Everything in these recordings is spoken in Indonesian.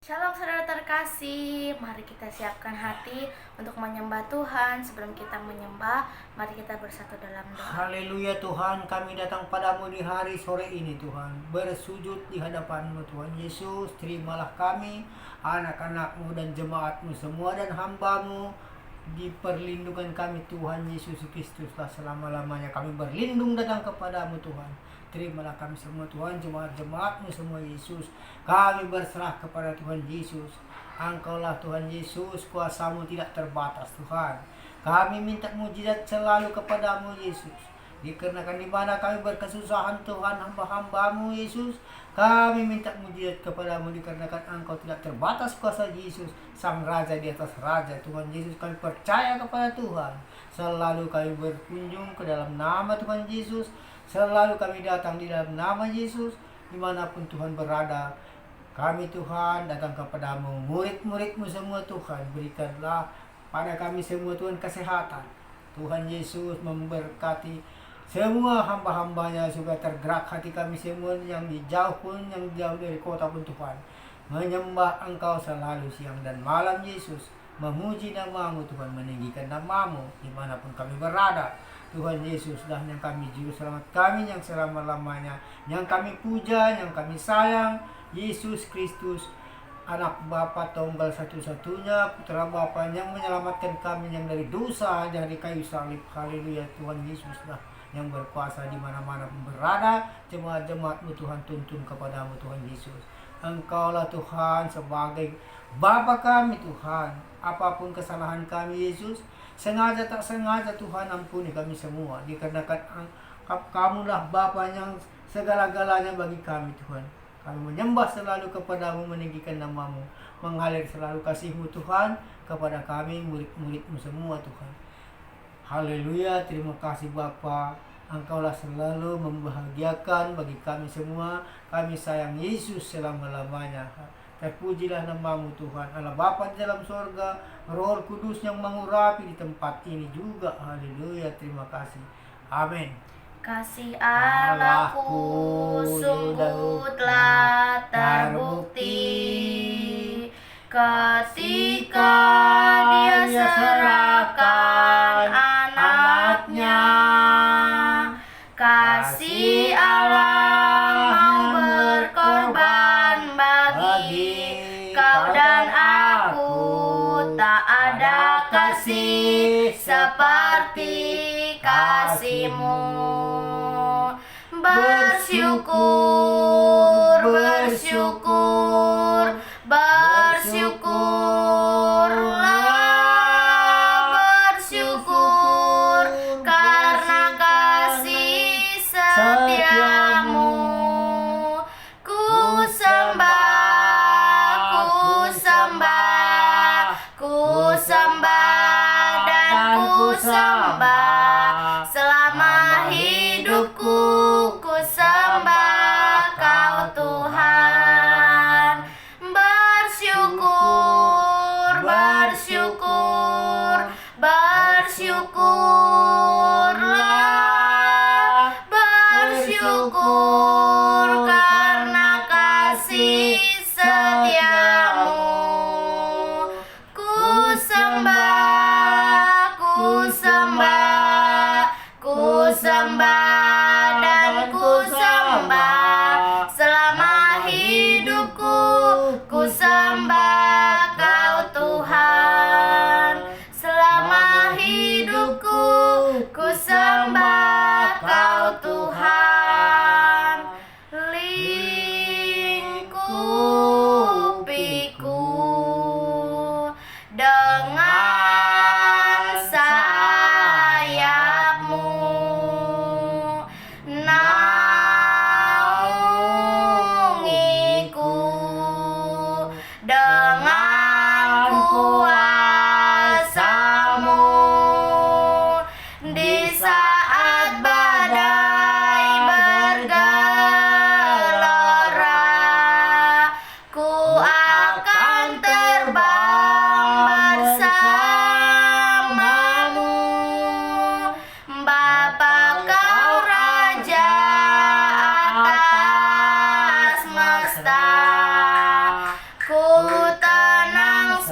Shalom saudara terkasih, mari kita siapkan hati untuk menyembah Tuhan. Sebelum kita menyembah, mari kita bersatu dalam doa. Haleluya Tuhan, kami datang padamu di hari sore ini Tuhan, bersujud di hadapan-Mu Tuhan Yesus. Terimalah kami, anak-anak-Mu dan jemaat-Mu semua dan hamba-Mu di perlindungan kami Tuhan Yesus Kristuslah selama-lamanya. Kami berlindung datang kepadamu Tuhan. Terimalah kami semua Tuhan, jemaat-jemaat-Mu semua Yesus. Kami berserah kepada Tuhan Yesus. Engkaulah Tuhan Yesus, kuasa-Mu tidak terbatas Tuhan. Kami minta mujizat selalu kepadamu Yesus. Dikarenakan di mana kami berkesusahan Tuhan, hamba-hambamu Yesus, kami minta mujizat kepadamu dikarenakan Engkau tidak terbatas kuasa Yesus, Sang Raja di atas Raja. Tuhan Yesus, kami percaya kepada Tuhan. Selalu kami berkunjung ke dalam nama Tuhan Yesus. Selalu kami datang di dalam nama Yesus, dimanapun Tuhan berada. Kami Tuhan datang kepadamu, murid-murid-Mu semua Tuhan, berikanlah pada kami semua Tuhan kesehatan. Tuhan Yesus memberkati semua hamba-hambanya supaya tergerak hati kami semua yang jauh pun, yang jauh dari kota pun Tuhan. Menyembah Engkau selalu siang dan malam Yesus. Memuji nama-Mu Tuhan, meninggikan nama-Mu dimanapun kami berada. Tuhan Yesuslah yang kami juru selamat kami yang selama-lamanya, yang kami puja, yang kami sayang. Yesus Kristus, Anak Bapa tunggal satu-satunya, Putra Bapa yang menyelamatkan kami yang dari dosa, dari kayu salib. Haleluya, Tuhan Yesuslah yang berkuasa di mana-mana berada. Jemaat-jemaat-Mu Tuhan tuntun kepadamu Tuhan Yesus. Engkaulah Tuhan sebagai Bapa kami Tuhan. Apapun kesalahan kami Yesus, sengaja tak sengaja Tuhan ampuni kami semua. Dikarenakan Kamulah Bapa yang segala-galanya bagi kami Tuhan. Kami menyembah selalu kepadamu, meninggikan nama-Mu, mengalir selalu kasih-Mu Tuhan kepada kami murid-murid-Mu semua Tuhan. Haleluya, terima kasih Bapa. Engkaulah selalu membahagiakan bagi kami semua. Kami sayang Yesus selama-lamanya. Terpujilah nama-Mu Tuhan, Allah Bapa di dalam sorga, Roh Kudus yang mengurapi di tempat ini juga. Haleluya, terima kasih. Amin. Kasih Allahku sungguh telah terbukti ketika Dia serahkan anaknya. Kasih Allah mau berkorban bagi kau dan aku. Tak ada kasih seperti kasih-Mu. Bersyukur, bersyukur, bersyukurlah, bersyukur karena kasih setia-Mu. Ku sembah, ku sembah, ku sembah dan ku sembah selama hidupku. Ku sembah Kau Tuhan. Bersyukur, bersyukur, bersyukurlah, bersyukur karena kasih setia-Mu. Ku sembah, ku sembah,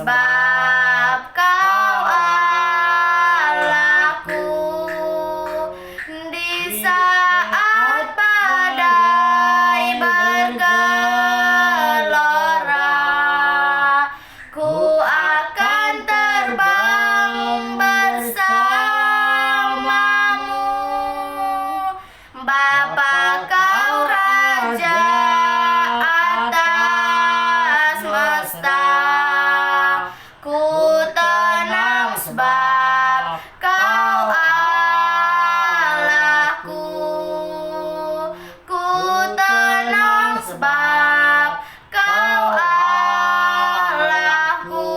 sebab Kau Allahku. Di saat badai bergelora, ku akan terbang bersamamu. Bapa, Kau Raja atas semesta, ku tenang sebab Kau Allahku. Ku tenang sebab Kau Allahku.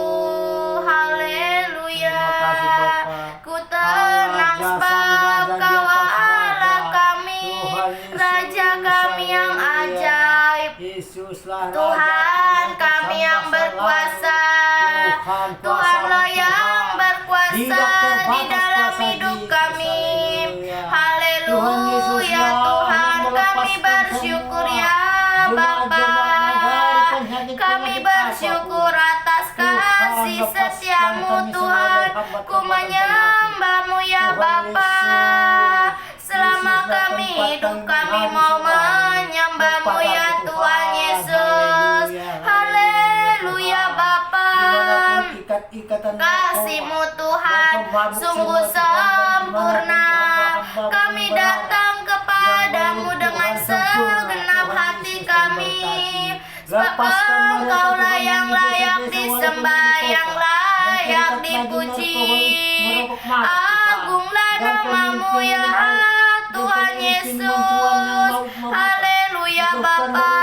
Haleluya. Terima kasih, Bapa. Ku tenang sebab Kau Allah kami, Raja kami yang ajaib, Yesuslah Tuhan kami yang berkuasa. Tuhanlah yang berkuasa di dalam hidup kami. Haleluya. Tuhan, kami bersyukur ya Bapa. Kami bersyukur atas kasih setiamu Tuhan. Ku menyembahmu ya Bapa. Selama kami hidup, kami mau menyembahmu ya Tuhan Yesus. Haleluya Bapa. Kasih-Mu Tuhan sungguh sempurna. Kami datang kepadamu dengan segenap hati kami, sebab Engkaulah yang layak disembah, yang layak dipuji. Agunglah nama-Mu ya Tuhan Yesus. Haleluya Bapa.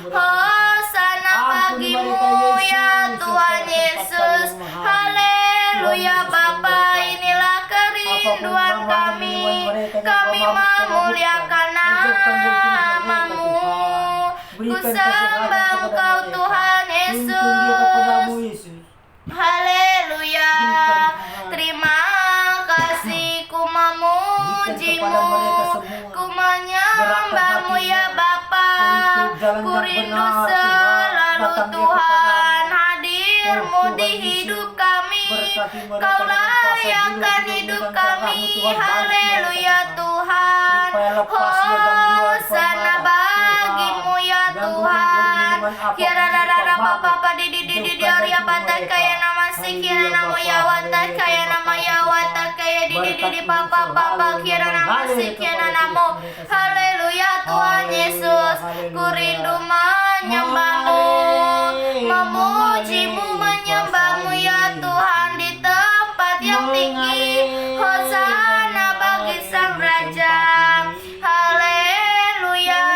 Hosana bagimu ya Tuhan Yesus. Haleluya Bapa. Inilah kerinduan kami. Kami memuliakan nama-Mu. Ku sembah Engkau Tuhan Yesus. Haleluya. Terima kasih, ku memuji-Mu, ku menyembah-Mu ya Bapa. Ku rindu selalu Tuhan hadir-Mu di hidup kami. Kau layakkan hidup kami. Haleluya Tuhan. Hosana bagimu ya Tuhan. Kiara rara papa di Arya patai kaya nama si kiara nama ya watai kaya nama ya watai kaya di papa kiara nama si kiara namo. Haleluya Tuhan Yesus. Ku rindu menyembahmu, memuji-Mu, menyembah-Mu ya Tuhan di tempat yang tinggi. Hosana bagi Sang Raja. Haleluya.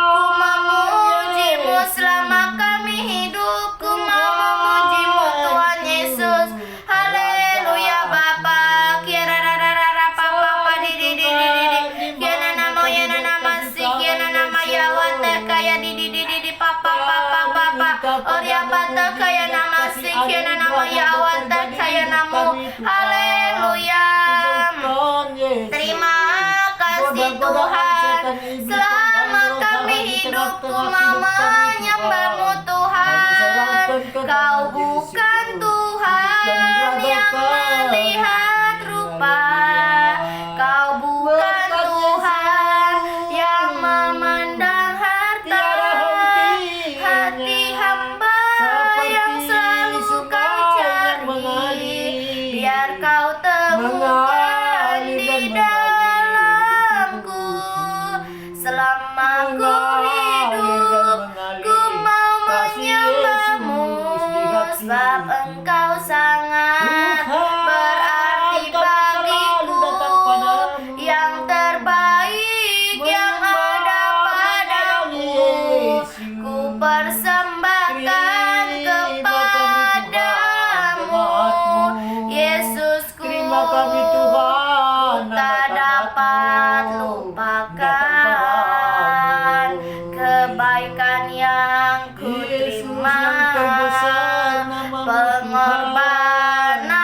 Ku memuji-Mu selama kami hidup. Ku mau memuji-Mu Tuhan Yesus. Haleluya Bapa. Kiara rara papa di kiana nama ya nama si kiana nama ya wata kaya di papa Orya pata kaya nama si kiana nama ya wata kaya namo. Haleluya. Terima kasih Tuhan. Selama kami hidup, ku mau menyembah-Mu Tuhan. Kau bukan Tuhan yang melihat rupa. Kau bukan Tuhan yang memandang harta. Hati hamba yang selalu Kau cari. Biar Kau temukan di dalamku. Selama ku hidup, ku mau menyembah-Mu, sebab Engkau sangat berarti bagiku. Yang terbaik yang ada padamu, ku persembahkan kepadamu. Yesusku, tak dapat lupakan kebaikan yang ku terima, pengorbanan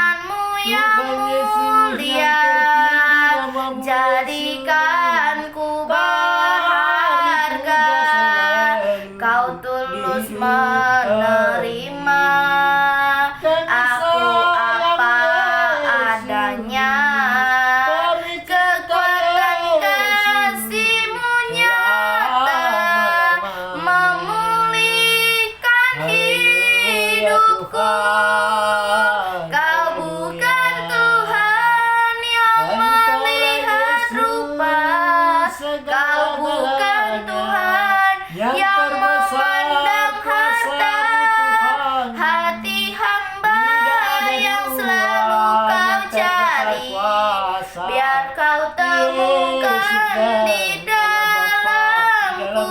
di dalamku.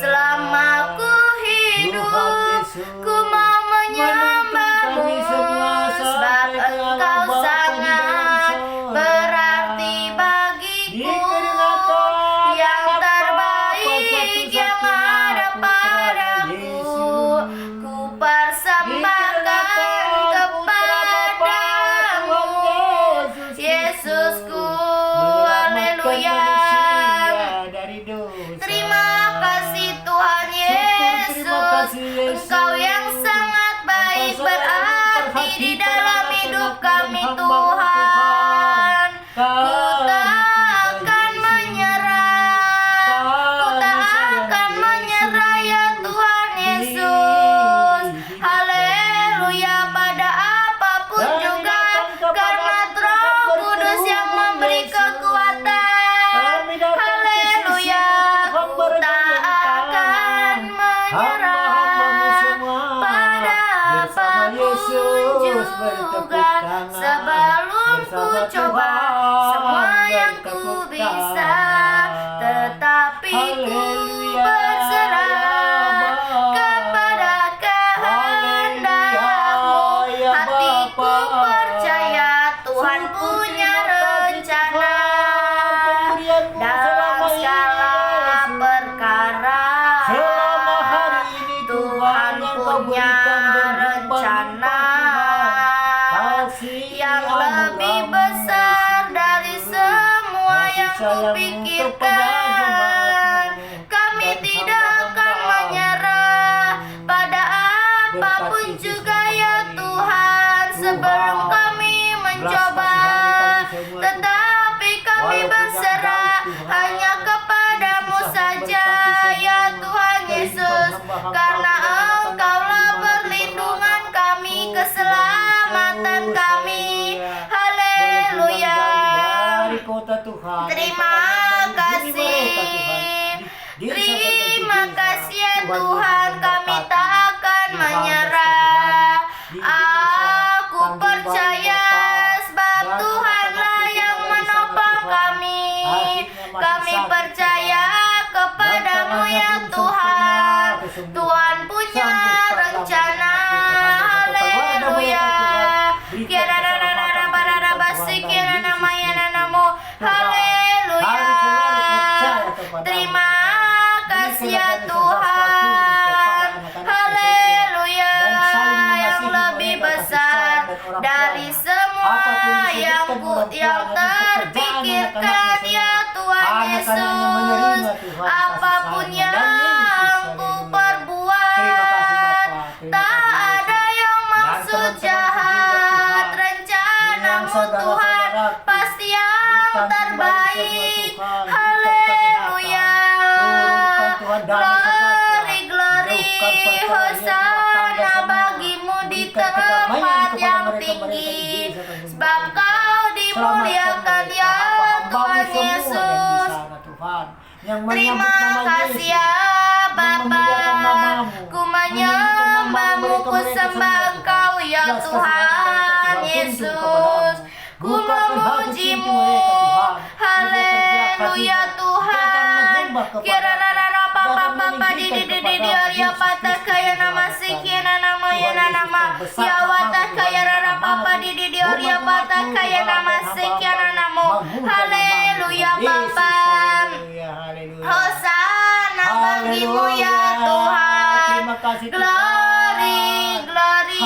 Selama ku hidup, ku mau menyembahmu, sebab Engkau sangat berarti bagiku. Yang terbaik yang ada padaku, ku persembahkan kepadamu, Yesusku. Haleluya. Terima kasih Tuhan Yesus, Engkau yang sangat baik berarti di dalam hidup kami Tuhan. Ku tak akan menyerah, ku tak akan menyerah ya Tuhan Yesus. Haleluya. Pada apapun juga, karena Roh Kudus yang memberi kekuatan. Haleluya. Ku tak akan menyerah pada apapun juga, sebelum ku coba semua yang ku bisa, tetapi ku berserah kepada kehendak-Mu. Hatiku percaya Tuhan punya rencana dalam segala perkara. Tuhan punya rencana yang lebih besar dari semua yang kupikirkan. Kami tidak akan menyerah pada apapun juga ya Tuhan, sebelum kami mencoba, tetapi kami berserah hanya kepadamu saja ya Tuhan Yesus, karena Engkaulah perlindungan kami, keselamatan kami. Haleluya. Terima kasih, terima kasih ya Tuhan, kami tak akan menyerah. Aku percaya sebab Tuhanlah yang menopang kami. Kami percaya kepadamu ya Tuhan. Tuhan punya rencana. Haleluya. Haleluya. Terima kasih ya Tuhan. Haleluya. Yang lebih besar dari semua yang terpikirkan ya Tuhan Yesus. Apapun yang ku perbuat, tak ada yang maksud jahat. Rencanamu Tuhan pasti yang terbaik. Haleluya. Glory, glory, Hosana bagimu di tempat yang tinggi, sebab Kau dimuliakan ya Tuhan Yesus. Terima kasih ya Bapa, ku menyembahmu, ku sembah Engkau ya Tuhan Yesus. Ku memujimu. Haleluya Tuhan. Kira rara papa papa di Arya patah kaya nama sekian nama ya nama ya watah kaya rara papa di Arya patah kaya nama sekian nama. Haleluya Bapa. Hosana bagimu ya Tuhan. Glory, glory.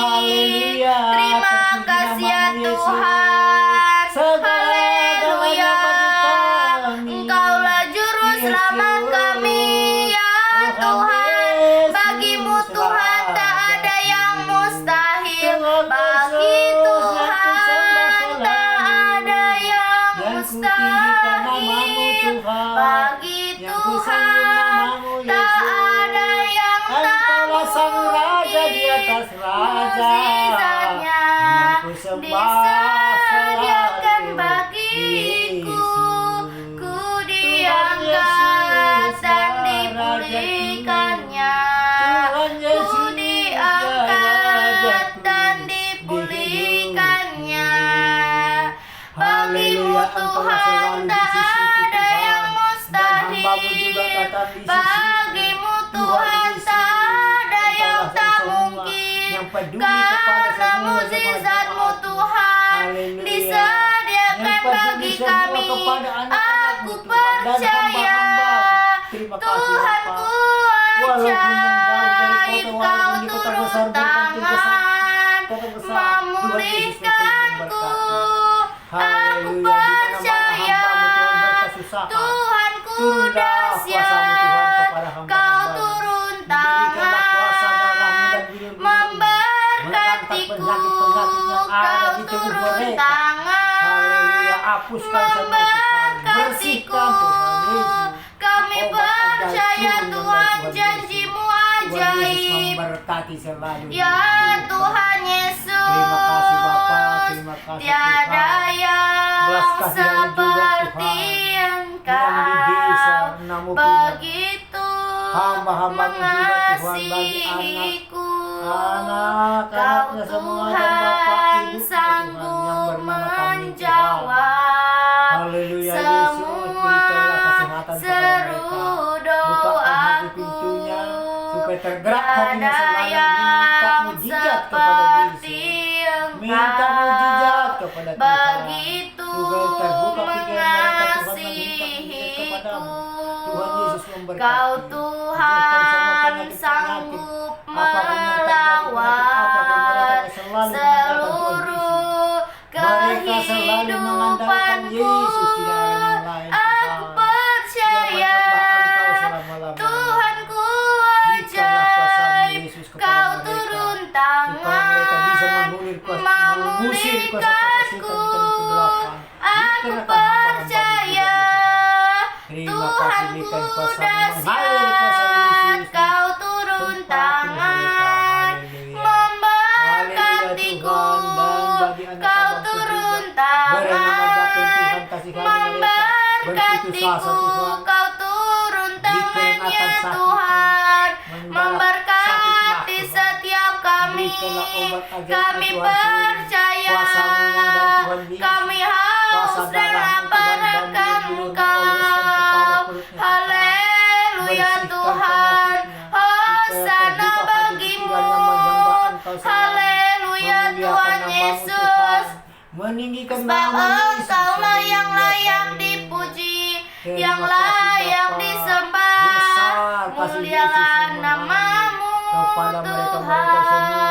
Terima kasih ya Tuhan. Haleluya. Engkaulah juru selamat kami ya Tuhan. Bagimu Tuhan tak ada yang mustahil. Bagi Tuhan tak ada yang mustahil. Bagi Tuhan tak ada yang tak mungkin. Mukjizatnya disediakan bagiku. Ku diangkat dan dipulihkannya. Ku diangkat dan dipulihkannya. Bagimu Tuhan tak ada Hambamu juga datang di sisi Bagimu Tuhan tak ada yang tak mungkin, yang peduli kepada karena semua mukjizat-Mu jemaat. Tuhan Haleluya. disediakan Yang peduli bagi semua kami. kepada anak-anak-Mu, Aku Tuhan, dan percaya hamba-hamba-Mu. Terima kasih, Tuhanku Bapa. Walaupun yang jauh dari ajaib, kota, Kau walaupun di kota turun besar, bukan tangan kota besar, Tuhan Yesus masih memulihkanku. memberkati. Aku Haleluya. percaya Di mana-mana hamba-Mu, Tuhan, berkesusahan. Tuhanku Turunlah kuasa-Mu, Tuhan, kepada dahsyat. hamba-Mu. Kau turun Berikanlah kuasa darah-Mu dan tangan bilur-bilur-Mu. memberkatiku. Penyakit-penyakit yang ada Kau di tubuh turun mereka. tangan Haleluya. Hapuskan semua, Tuhan. memberkatiku. Bersihkan, Tuhan Yesus. Kami Obat percaya ajaib turun Tuhan, dari Tuhan janji-Mu Tuhan Yesus ajaib. memberkati selalu. Ya Tuhan Yesus, Terima kasih Bapa, terima kasih tiada Tuhan. yang Belas kasihan juga, seperti Tuhan. Engkau. Yang di desa Namupina. Begitu Hamba-hamba-Mu juga, Tuhan, bagi mengasihiku. anak-anaknya Kau semua dan Bapak Tuhan Ibu Tuhan sanggup yang bernama kami, Tuhan. menjawab Haleluya, Yesus, semua berikanlah kesehatan kepada seru mereka. Bukakan hati doaku. pintunya supaya tergerak hatinya Tiada selalu minta yang mujizat kepada seperti Yesus. Minta Engkau. mujizat kepada Tuhan. Begitu Supaya terbuka pikiran mereka, Tuhan, meminta mujizat mengasihiku. kepadamu. Tuhan Yesus memberkati. Kau Sembuhkan semua Tuhan penyakit-penyakit. sanggup Apapun yang terjadi, penyakit apapun, mereka selalu mengandalkan Tuhan Yesus. Mereka selalu mengandalkan seluruh Yesus, tidak ada yang lain, Aku Tuhan. percaya Biar menyembah Engkau selama-lamanya. Tuhanku Berikanlah kuasa-Mu, ajaib. Yesus, kepada Kau mereka. turun Supaya mereka bisa tangan mengusir kuasa-kuasa setan memulihkanku. kegelapan. Aku Dikenakan hamba-hamba-Mu percaya juga, Terima kasih, Tuhanku berikan kuasa-Mu mengalir kuasa dahsyat. Yesus. Kau turun Tempati tangan mereka. Haleluya. memberkatiku. Tuhan, dan bagi anak Kau hamba-Mu turun juga. Berenama Tuhan, tangan kasihani mereka. Berputus asa, memberkatiku. Tuhan. Kau turun tangannya Dikenakan sakit, Tuhan, mendarat memberkati sakit Tuhan. setiap kami. Berikanlah obat ajaib, Kami Tuhan, percaya kuasa-Mu yang dari Tuhan Yesus. kami haus Kuasa dan darah-Mu, lapar Tuhan, dan akan bilur-bilur-Mu Engkau. oleskan kepada perutnya, Tuhan. Haleluya Bersihkan Tuhan, penyakitnya. hosana Supaya terbuka hati bagimu. pikirannya menyembah Engkau selalu. Haleluya Memuliakan Tuhan nama-Mu, Yesus, Tuhan. Meninggikan sebab nama Yesus. Engkaulah yang Haleluya, layak haleluya. dipuji, Terima yang kasih, layak Bapa. disembah. Besar kasih Mulialah Yesus yang nama-Mu kepada mereka-mereka semua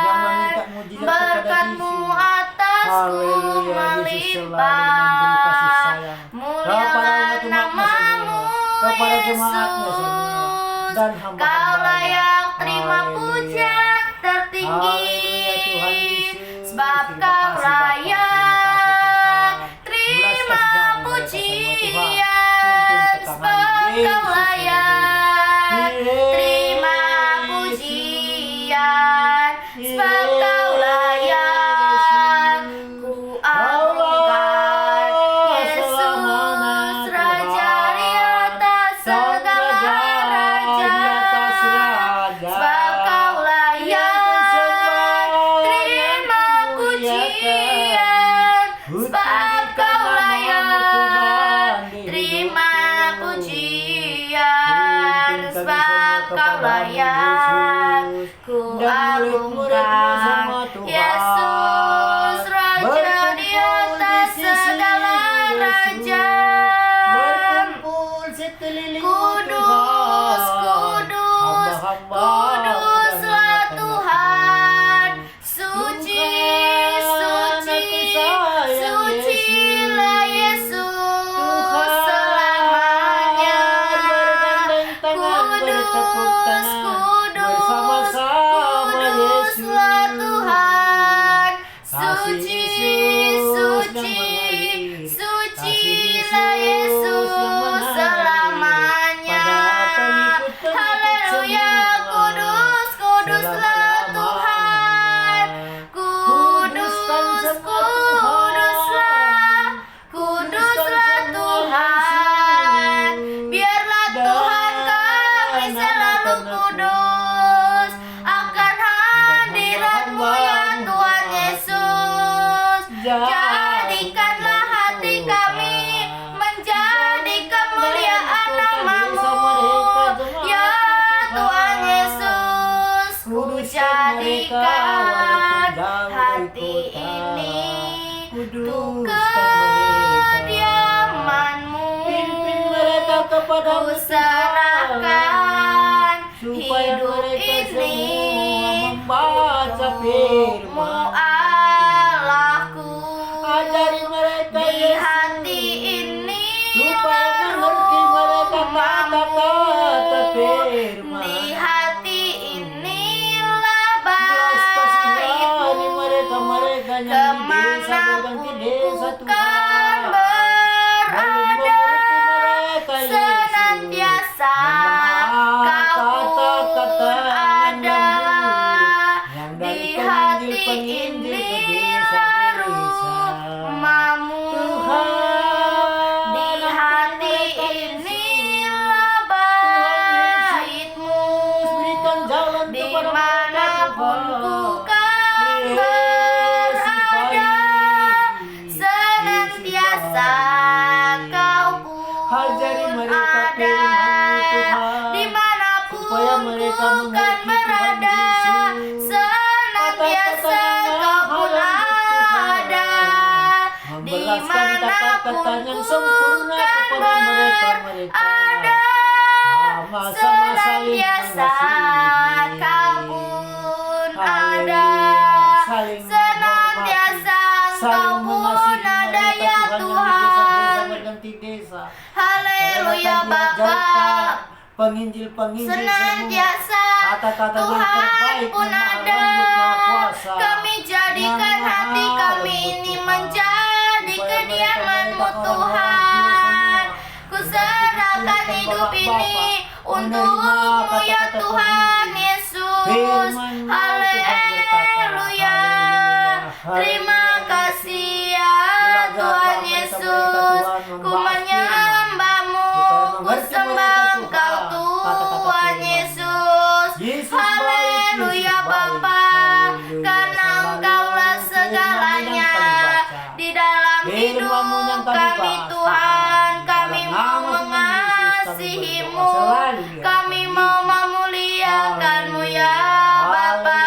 yang meminta Tuhan. mujizat kepada Berkat-Mu Yesus. atasku Haleluya, Yesus selalu memberi melimpah. kasih sayang kepada Mulialah umat-umatnya nama-Mu semua, kepada jemaatnya semua, Yesus. dan Kau hamba-hambanya. layak terima Haleluya. pujian tertinggi, Haleluya, Tuhan Yesus. sebab Terima Kau kasih, Bapa. layak Terima kasih, Tuhan. terima Belas kasihan mereka semua, pujian, Tuhan. sebab Tuntun ke Kau tangan layak Yesus. terima pujian, sebab Kau layak ku agungkan. Yesus Raja di atas segala raja, sebab Kau layak terima pujian, sebab Kau layak terima pujian, sebab Kau layak ku agungkan. Yesus Raja di atas segala raja, Berkumpul sekeliling kudus, kudus, kuduslah Tuhan. Suci, suci, sucilah Yesus selamanya. Kudus, kudus, kuduslah Tuhan. Suci, suci, sucilah Yesus selamanya. Haleluya, kudus, kuduslah Tuhan. Kudus, kuduslah Tuhan. Biarlah Tuhan kami selalu kudus akan hadirat-Mu ya Tuhan Yesus. Jadikanlah hati kami menjadi kemuliaan nama jadikan hati ini untuk kediamanmu. Pimpin mereka kepada Ku serahkan supaya hidup mereka semua ini membaca untukmu firman. Allahku. Ajari mereka Di Yesus, hati ini supaya mengerti mereka kata-kata firman. Di hati inilah Belas kasihani baikmu. mereka yang di desa berganti Kemanapun desa ku Tuhan. kan Belum berada, mengerti mereka Yesus. senantiasa Kau pun ada. Yang Di dari hati penginjil ke ini desa-desa. rumahmu. Tuhan, Di ampuni hati mereka, Yesus. inilah baitmu. Berikan jalan kepada mereka Dimanapun ku Tuhan. kan Yesus berada, baik. senantiasa Yesus baik. Kau pun Ajari mereka ada. firman-Mu Tuhan, Dimanapun supaya mereka ku kan mengerti Tuhan berada, Yesus. senantiasa Kau pun ada. Membelaskan kata-kata Dimanapun yang ku sempurna kan kepada mereka. berada, Sama-sama saling senantiasa mengasihi. Kau pun ada. Haleluya. Saling Senantiasa menghormati, Kau saling pun mengasihi ada mereka ya Tuhan yang di Tuhan. desa-desa berganti desa. Haleluya Bapa. Penginjil-penginjil semua. Senantiasa Kata-kata yang Tuhan terbaik pun yang maha ada. lembut, maha kuasa. Kami jadikan Yang maha hati kami lembut, ini Tuhan. menjadi Supaya kediaman-Mu mereka-mereka Tuhan. orang-orang Ku serahkan hidup ini untuk-Mu ya Tuhan Yesus. Firman-Mu, Tuhan berkata, Haleluya. haleluya. Terima kasih ya Tuhan Yesus. Ku menyembah-Mu, ku sembah Engkau Tuhan Yesus. Haleluya Bapa, karena Engkaulah segalanya di dalam hidup kami Tuhan. Kami mau mengasihi-Mu, kami mau memuliakan-Mu ya Bapa.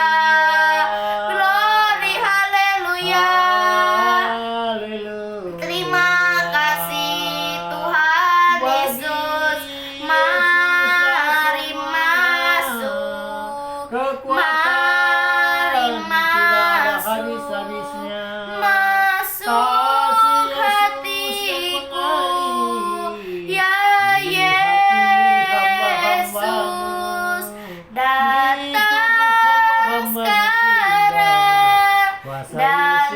Glory haleluya. Terima kasih Tuhan Yesus. Mari masuk, mari masuk, masuk hatiku ya Yesus. Datang sekarang dan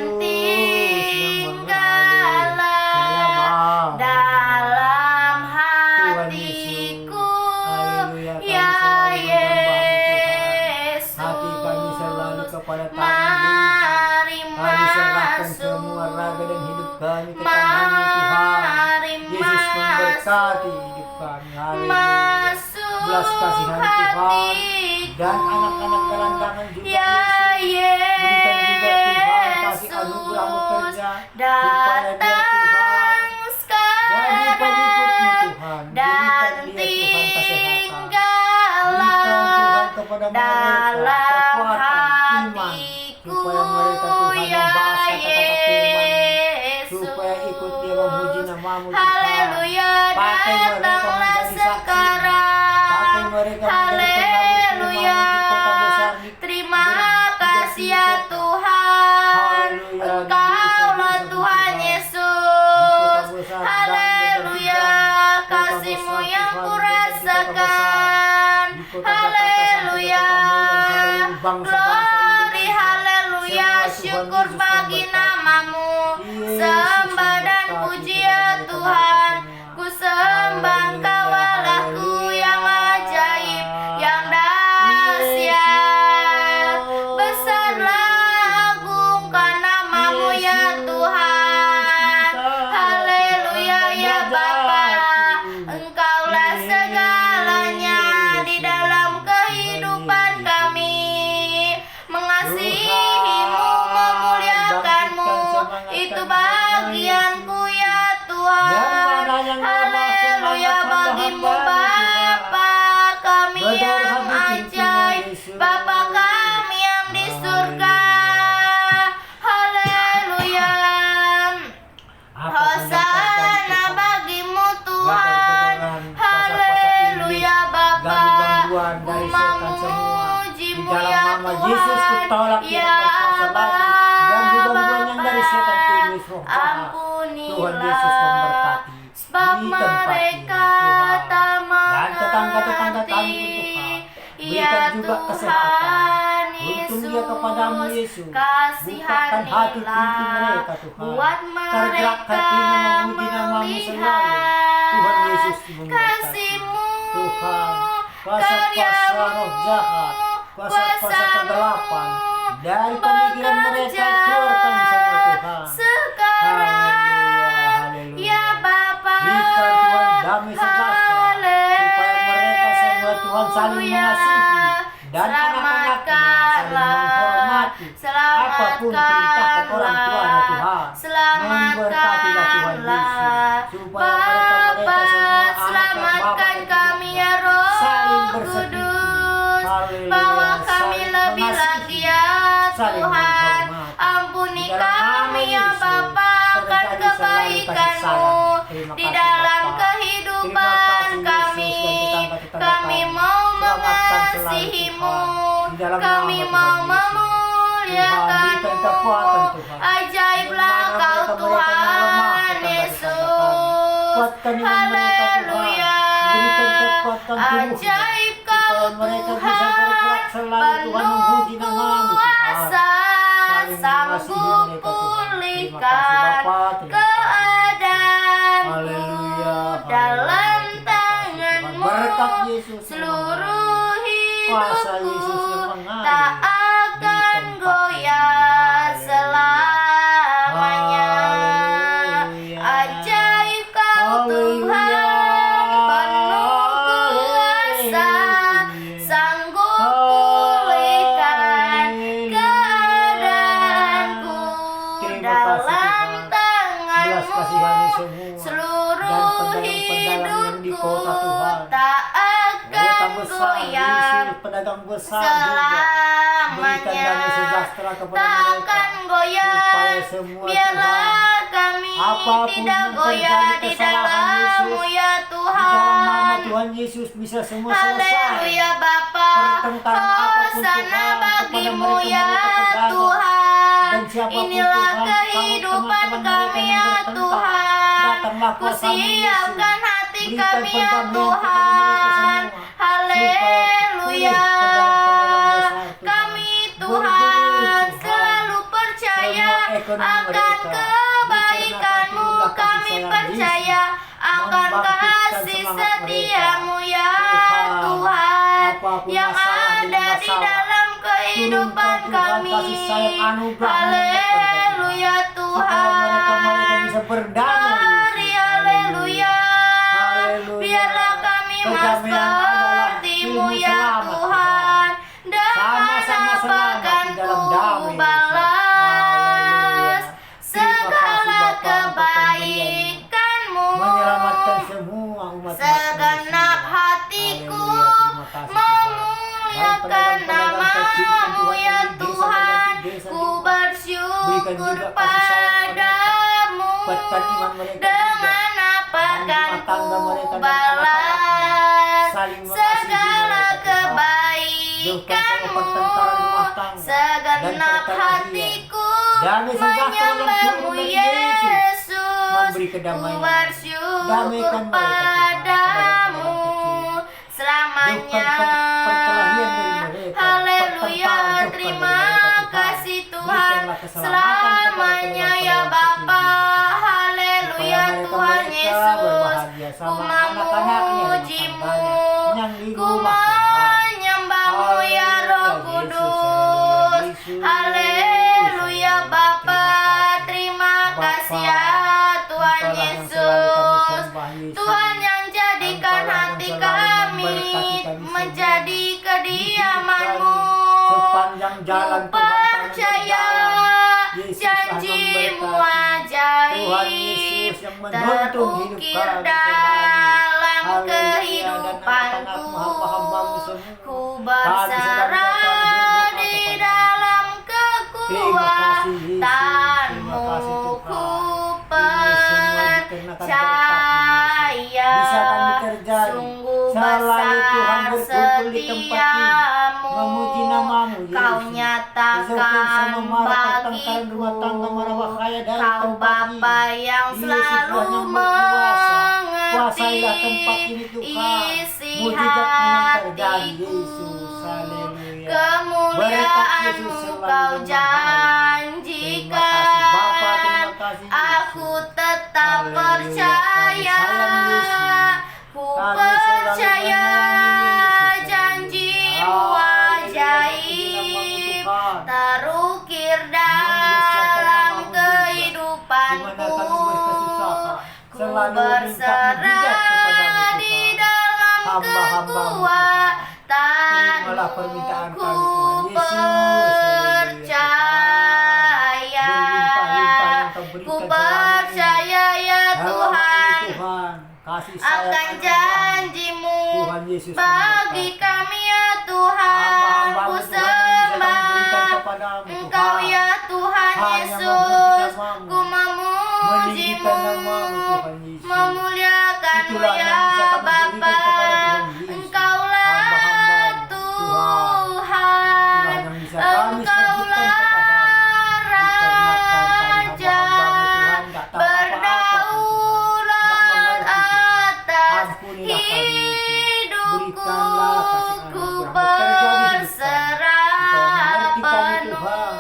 tinggallah dalam hatiku ya Yesus. Hati kami selalu kepada tangan Mari Kami serahkan masuk, semua raga dan hidup kami ke tangan-Mu Tuhan. mari Yesus memberkati masuk, hidup kami. Haleluya. masuk Belas kasihan Tuhan dan hatiku anak-anak gelandangan juga ya Yesus. Berikan juga Tuhan kasih anugerah-Mu Yesus. kerja supaya dia Tuhan Datang jadi pengikut-Mu sekarang Tuhan. dan Berikan dia Tuhan kesehatan. Berikan tinggallah Tuhan kepada mereka dalam kekuatan iman hatiku supaya mereka Tuhan ya membahas kata-kata firman Yesus. supaya ikut dia memuji nama-Mu Tuhan. Haleluya, Pakai mereka datanglah menjadi saksi. sekarang. Pakai mereka menjadi pengabar Haleluya. firman-Mu di kota besar di Terima kasih ya Tuhan. Haleluya. Engkaulah Tuhan Yesus. Haleluya. Kasih-Mu yang kurasakan. Haleluya. Glory haleluya. Syukur bagi nama-Mu. Sembah dan puji ya Tuhan. Ku sembah Engkau Allahku yang ajaib, yang dahsyat. Besarlah agungkan nama-Mu ya Tuhan. Haleluya ya Bapa. Engkaulah segalanya di dalam kehidupan kami. Mengasihi-Mu, memuliakan-Mu, itu bagian tolak ya tidak berkuasa lagi. Ganggu-gangguan yang dari setan iblis roh jahat. Tuhan Yesus memberkati sebab di tempat ini mereka Tuhan. tak Dan tetangga-tetangga kami Tuhan, berikan juga kesehatan. Untung dia kepadamu Yesus. Bukakan hati pintu mereka Tuhan. buat Tergerak mereka hatinya memuji namamu selalu. Tuhan Yesus memberkati. kasih-Mu, Tuhan, kuasa-kuasa roh jahat, kuasa-kuasa kegelapan dari pemikiran mereka keluarkan semua Tuhan. sekarang Haleluya, ya Bapa. berikan Tuhan damai sejahtera supaya mereka semua Tuhan saling mengasihi dan anak-anaknya saling menghormati apapun perintah orang tuanya Tuhan. Memberkatilah Tuhan Yesus supaya mereka semua Selamatkan anak-anak kami ya Roh saling bersekutu. Kudus, Haleluya, bawa kami saling lebih mengasihi, lagi ya saling Tuhan. menghormati. Ampuni Di dalam nama kami ya Yesus, Bapa akan terjadi selalu kasih kebaikan-Mu sayang. Terima di kasih, dalam Bapa. kehidupan Terima kasih, kami. Yesus, dan tetangga-tetangga Kami kami. mau Selamatkan selalu, mengasihi-Mu, Tuhan. Di dalam kami nama mau Tuhan Yesus. memuliakan-Mu. Tuhan, berikan kekuatan, Tuhan. Ajaiblah Di mana Kau mereka-mereka yang lemah, Tuhan tetangga-tetangga Yesus. Kuatkan iman mereka Tuhan. Haleluya. Berikan kekuatan tubuhnya Ajaib supaya Kau mereka bisa Tuhan, bergerak selalu Tuhan memuji penuh namamu Tuhan. kuasa, Saling sanggup mengasihi mereka, Tuhan. Terima kasih, pulihkan Bapa. Terima kasih. keadaanku Haleluya. dalam Haleluya. Terima kasih, Tuhan. tangan-Mu. Berkat Yesus yang Seluruh Kuasa Yesus hidupku yang mengalir tak di akan tempat goyah ini. selamanya. Haleluya. Ajaib Kau Haleluya. Tuhan, penuh kuasa, sanggup pulihkan keadaanku Terima kasih, dalam Tuhan. tangan-Mu. Belas kasihani semua Seluruh dan pedagang-pedagang yang di hidupku kota Tuhan. tak Kota akan besar, goyah Yesus, pedagang besar juga. Berikan selamanya. damai sejahtera kepada Tak mereka akan goyah, supaya semua biarlah kami apapun tidak yang goyah terjadi di kesalahan dalam-Mu Yesus, ya di dalam nama Tuhan. Tuhan Yesus bisa semua selesai. Haleluya Bapa, Pertengkaran apapun hosana Tuhan bagimu kepada ya mereka-mereka pedagang. Tuhan. Dan siapapun Inilah Tuhan, kehidupan kalau kami teman-teman ya mereka yang Tuhan. datanglah kuasa-Mu, Kusiapkan hati Berikan kami ya pendamaian kepada mereka Tuhan. semua. Haleluya. Supaya Kami Tuhan, Tuhan Tuhan. selalu percaya Semua ekonomi akan mereka kebaikan-Mu. dicurahkan Kami kasih sayang percaya Yesus. akan Membangkitkan kasih semangat setia-Mu ya Tuhan. Tuhan, Apapun yang masalah demi ada di masalah. dalam kehidupan Turunkan Tuhan kami. kasih sayang anugerah-Mu Haleluya supaya mereka-mereka Tuhan. bisa berdamai Mari Yesus. haleluya. Haleluya. Biarlah kami Kedamaian adalah seperti-Mu ilmu ya selamat, Tuhan. Dengan Sama-sama apa selamat kan di dalam ku damai, Yesus. balas Haleluya. segala Terima kasih, Bapa, untuk kebaikan-Mu. menyelamatkan semua umat Segenap hatiku memuliakan nama-Mu ya Tuhan. Ku bersyukur padamu. Dengan apa kan ku balas segala kebaikan-Mu. Segenap hatiku menyembah-Mu Yesus. memberi Ku kedamaian. bersyukur Damaikan mereka, Tuhan, padamu pedagang-pedagang selamanya. Jauhkan perkelahian dari mereka, Haleluya, pertengkaran terima jauhkan dari mereka, Tuhan. kasih Tuhan. Berikanlah keselamatan Selamanya kepada ya pedagang-pedagang Bapa. kecil. Haleluya Supaya Tuhan mereka Yesus. berbahagia Ku sama anak-anaknya dan memuji-Mu, tetangganya yang di ku rumah Tuhan. menyembah-Mu ya Roh Haleluya, Kudus. Yesus. Haleluya Bapa. Terima kasih ya Tuhan Engkaulah yang Yesus. selalu kami sembah, Yesus. Tuhan yang jadikan Engkaulah yang hati selalu kami memberkati kami menjadi semua. kediaman-Mu. Sepanjang jalan Ku Tuhan kami percaya berjalan. Yesus telah janji-Mu memberkati. Tuhan ajaib Yesus yang menuntun hidup terukir kami dalam selalu. Haleluya, dan kehidupanku. anak-anakmu, hamba-hambamu semua. Ku Kami sedang datang berserah berdoa di kepada-Mu. dalam Terima kasih, Yesus. kekuatan-Mu. Terima kasih, Tuhan. Ku Ini semua dikarenakan berkat-Mu, Yesus. percaya Bisa kami terjadi. sungguh Selalu Tuhan besar berkumpul di tempat ini. setiamu. Memuji namamu, Yesus. Kau nyatakan Doakan bagi rumah tangga marah bahaya dari Kau tempat ini. Bapa yang Yesus selalu Tuhan yang berkuasa. mengerti Kuasailah tempat ini Tuhan. isi Mujizat yang terjadi hatiku. Yesus. Haleluya. Kemuliaan-Mu Kau janjikan. Bapa, terima kasih Yesus. Aku tetap Haleluya. percaya. Kami sayang Yesus. Ku Kami selalu percaya menyayangi Yesus. janji-Mu ajaib terukir dalam kehidupanku. Ku berserah di dalam Terimalah permintaan kekuatanmu. Ku kami, Tuhan Yesus. percaya. Berlimpah-limpah yang Kau berikan Ku selama ini. percaya ya Dalam Tuhan ini, Tuhan, kasih sayang akan anugerah janji-Mu Tuhan Yesus bagi memberkati. kami ya Tuhan. Ku Hamba-Hamba-Mu Tuhan yang bisa Kau berikan sembah kepadamu, Engkau Tuhan. ya Tuhan Hanya Yesus. memuji namamu. Ku memuji-Mu, Meninggikan namamu, Tuhan Yesus. memuliakan-Mu Itulah yang ya bisa kami berikan Bapa. kepada Tuhan Yesus. Engkaulah Hamba-Hamba-Mu, Tuhan. Itulah yang bisa kami Engkaulah sebutkan kepadamu. Dikarenakan kami Raja hamba-Hamba-Mu, Tuhan, tak tahu apa-apa, berdaulat atas Ampunilah kami, Yesus. hidupku. Berikanlah kasih Ku anugerah-Mu bekerja di hidup kami. berserah Supaya mengerti kami, penuh. Tuhan,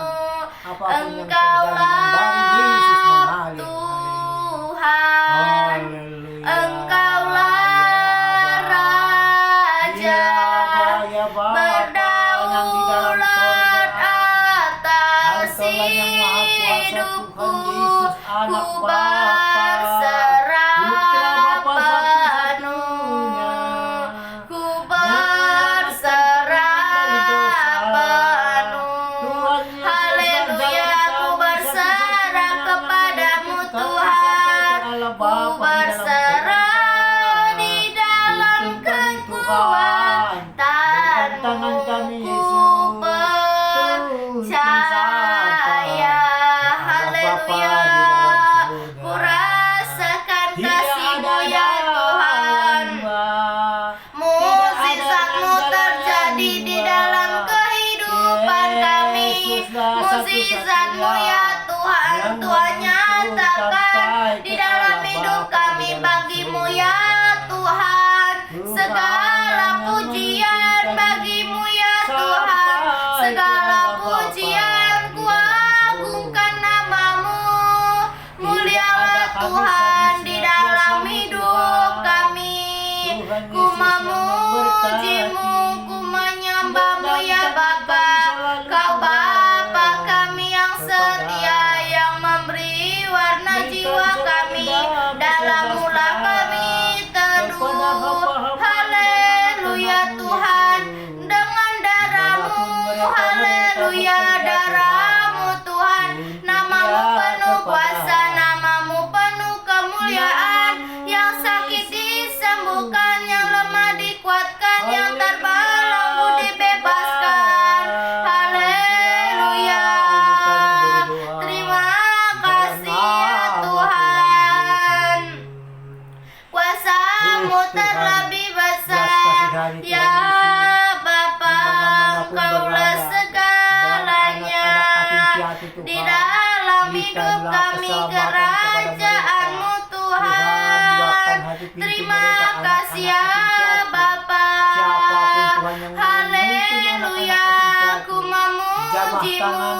apapun yang Engkaulah terjadi dari Yesus mengalir. Tuhan. Haleluya. Engkaulah Raja Ya Bapa yang di dalam berdaulat sorga. atas Engkaulah yang maha kuasa, hidupku. Tuhan Yesus, anak Ku Bapa, berserah Putra Bapa penuh. satu-satunya, Ku yang menyelamatkan dari dosa. berserah Tuhan penuh. Yesus, Haleluya. Raja Ku kami, berserah satu-satunya yang kepadamu menyelamatkan kami Tuhan. sampai ke Allah Ku Bapa di dalam berserah sorga. di dalam Tuntun kami, Tuhan, dengan tangan kami, kekuatanmu. Yesus. Ku Tuntun percaya. Haleluya. Ku rasakan kasih-Mu ya Tuhan. Mukjizat-Mu terjadi di dalam kehidupan kami. Mukjizat-Mu ya Tuhan, Tuhan nyatakan di dalam hidup kami. Bagi-Mu ya Tuhan, segala pujian bagi-Mu ya Tuhan. Segala pujian ku agungkan namamu. Mulialah Tuhan di dalam hidup kami. Ku memuji-Mu, ku menyembah-Mu ya Bapa. Kau Bapa kami yang setia, yang memberi warna jiwa kami. Dalam-Mu lah kami teduh. Haleluya Tuhan, dengan darah-Mu. Haleluya, darah-Mu Tuhan. Nama-Mu penuh kuasa, nama-Mu penuh kemuliaan. Yang sakit disembuhkan, yang lemah dikuatkan, yang terbelenggu dibebaskan. Haleluya. Terima kasih ya Tuhan. Kuasa-Mu terlebih besar ya Bapa. Engkaulah segalanya di dalam hidup kami. Kerajaan-Mu Tuhan. Terima kasih ya Bapa. Haleluya. Ku memuji-Mu,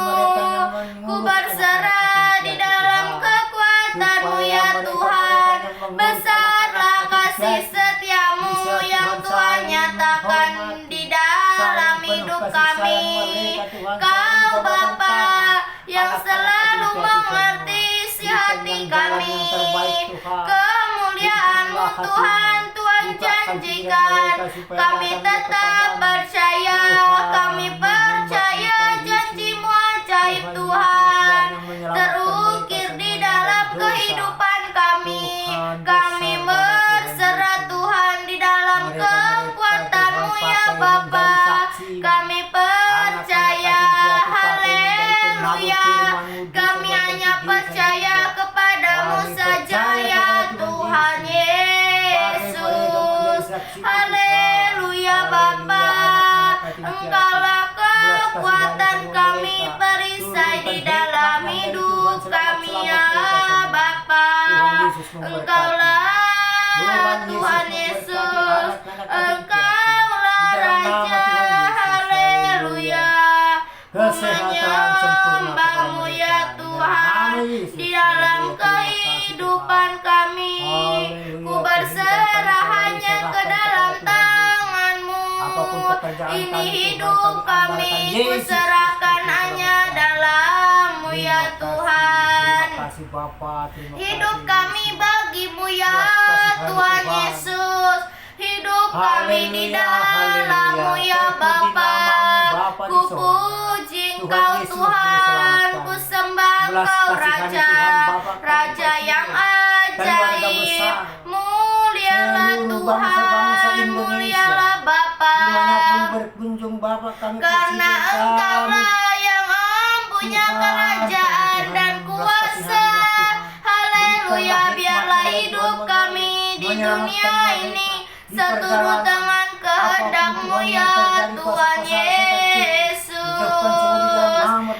ku berserah di dalam kekuatan-Mu ya Tuhan. Besarlah kasih setia-Mu yang Tuhan nyatakan di dalam hidup kami. Kau Bapa yang selalu mengerti isi hati kami. Kemuliaan-Mu Tuhan, Tuhan janjikan. Kami tetap percaya, kami percaya janji-Mu ajaib Tuhan. Terukir di dalam kehidupan kami. Kami berserah Tuhan di dalam kekuatan-Mu ya Bapa. Kami percaya. Haleluya. Kami hanya percaya kepadamu saja ya Tuhan Yesus. Haleluya Bapa. Engkaulah kekuatan kami. perisai di dalam hidup kami ya Bapa. Engkaulah Tuhan Yesus, Engkaulah Raja, haleluya. Ku menyembah-Mu ya Tuhan di dalam kehidupan kami. Ku berserah hanya ke dalam tangan-Mu. Ini hidup kami ku serahkan hanya dalam-Mu ya Tuhan. Hidup kami bagi-Mu ya Tuhan Yesus. Hidup kami di dalam-Mu ya Bapa. Ku puji Engkau Tuhan, ku sembah Engkau Raja, Raja yang ajaib. Mulialah Tuhan, mulialah Bapa. Karena Engkaulah yang mempunyai kerajaan dan kuasa. Haleluya, biarlah hidup kami di dunia ini seturut dengan kehendak-Mu ya Tuhan Yesus.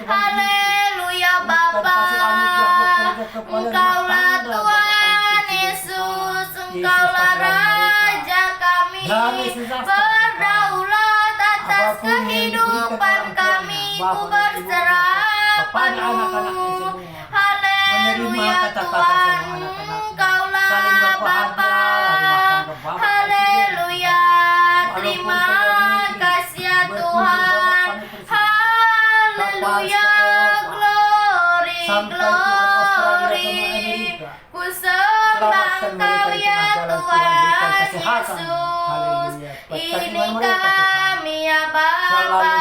Haleluya Bapa. Engkaulah Tuhan Yesus, Engkaulah Raja kami. Berdaulat atas kehidupan kami, ku berserah penuh. Haleluya Tuhan, Engkaulah Bapa. Haleluya, terima kasih ya Tuhan. Haleluya, glory, glory. Ku sembah Engkau ya Tuhan Yesus. Ini kami ya Bapa.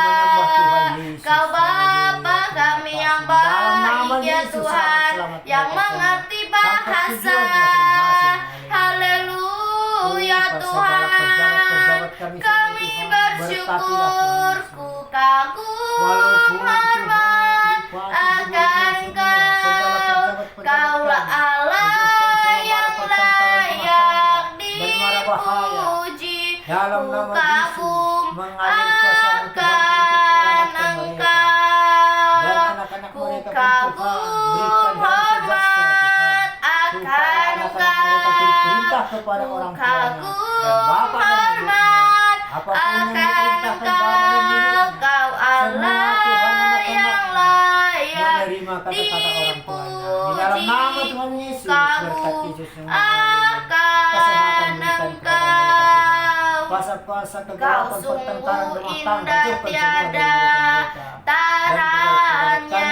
Kau Bapa kami yang baik ya Tuhan, yang mengerti bahasa. Haleluya Tuhan, kami bersyukur, ku kagum hormat akan Kau. Kaulah Allah yang layak dipuji, ku kagum akan Engkau. Ku kagum hormat akan Engkau. Ku kagum hormat akan Engkau. Kau Allah yang layak dipuji, ku kagum akan Engkau. Kau sungguh indah tiada taranya,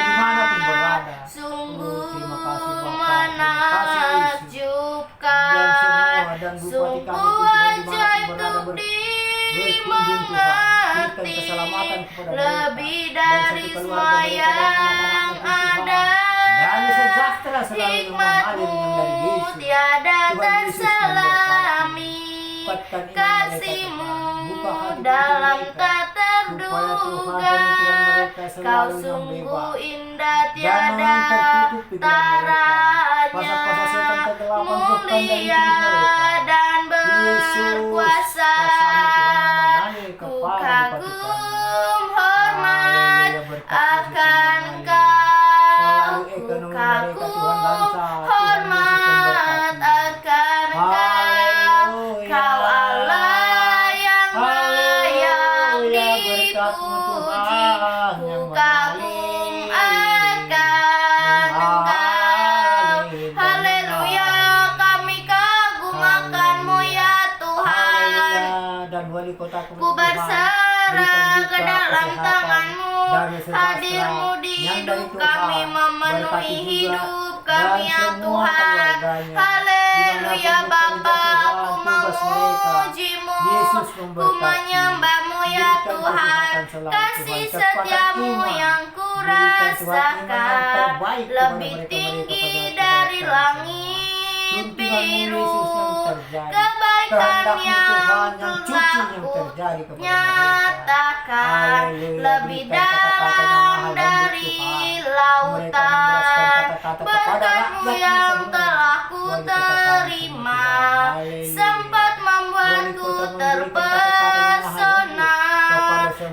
sungguh menakjubkan, sungguh ajaib untuk dimengerti, lebih dari semua yang ada. Hikmat-Mu tiada terselami, kasih-Mu dalam tak terduga. Kau sungguh indah tiada taranya, mulia dan berkuasa. Ku kagum hormat akan Kau. Ku kagum hormat akan Kau. Kau Allah yang layak dipuji, ku kagum akan Engkau. Haleluya, kami kagum akan-Mu ya Tuhan. Ku berserah ke dalam tangan-Mu. Hadir-Mu di hidup kami, memenuhi hidup kami ya Tuhan. Haleluya Bapa, ku memuji-Mu, ku menyembah-Mu ya Tuhan. Kasih setia-Mu yang ku rasakan lebih tinggi dari langit biru. Kebaikan yang telah ku nyatakan lebih dalam dari lautan. Berkat-Mu yang telah ku terima sempat membuatku terpesona.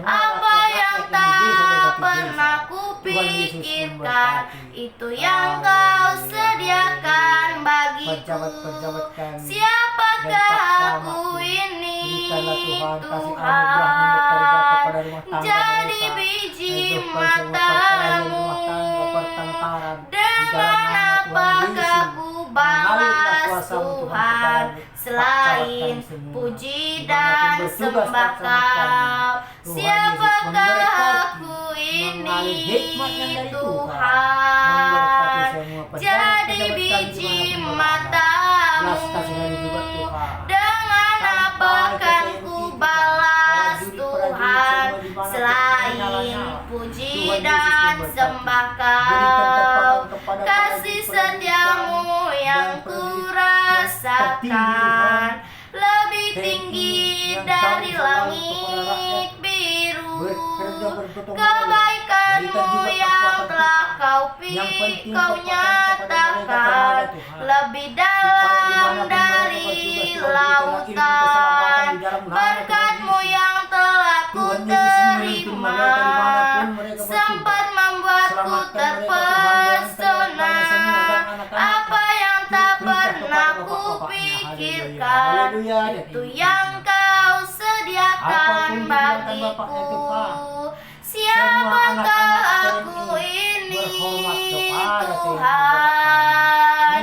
Apa yang tak pernah ku Yesus pikirkan, memberkati. itu yang kau sediakan bagiku. Pejabat-pejabat kami, Siapakah dan Pak aku Camat, ini, berikanlah Tuhan kasih anugerah yang bekerja kepada rumah tangga jadi mereka. biji Hidupkan semua perkelahian matamu. rumah tangga, pertengkaran di Dengan dalam nama Tuhan apakah Yesus. ku Mengalirlah balas kuasa-Mu Tuhan Tuhan kepada selain Pak Camat kami semua. puji Dimanapun dan bertugas sembah Pak Camat kami, Kau. Tuhan Siapakah Yesus memberkati, aku mengalir ini, hikmat yang dari Tuhan, memberkati semua pejabat-pejabat jadi kami biji dimanapun berada. matamu. Belas kasihan juga Tuhan. Dengan apa akan ku balas Tuhan selain puji dan sembah Kau. Kasih setiamu yang ku rasakan lebih tinggi dari langit biru. Kebaikanmu yang telah kau nyatakan lebih dalam dari lautan. Berkat-Mu yang telah ku terima sempat membuatku terpesona. Apa yang tak pernah ku pikirkan, itu yang Kau sediakan bagiku. Siapakah aku ini, Tuhan,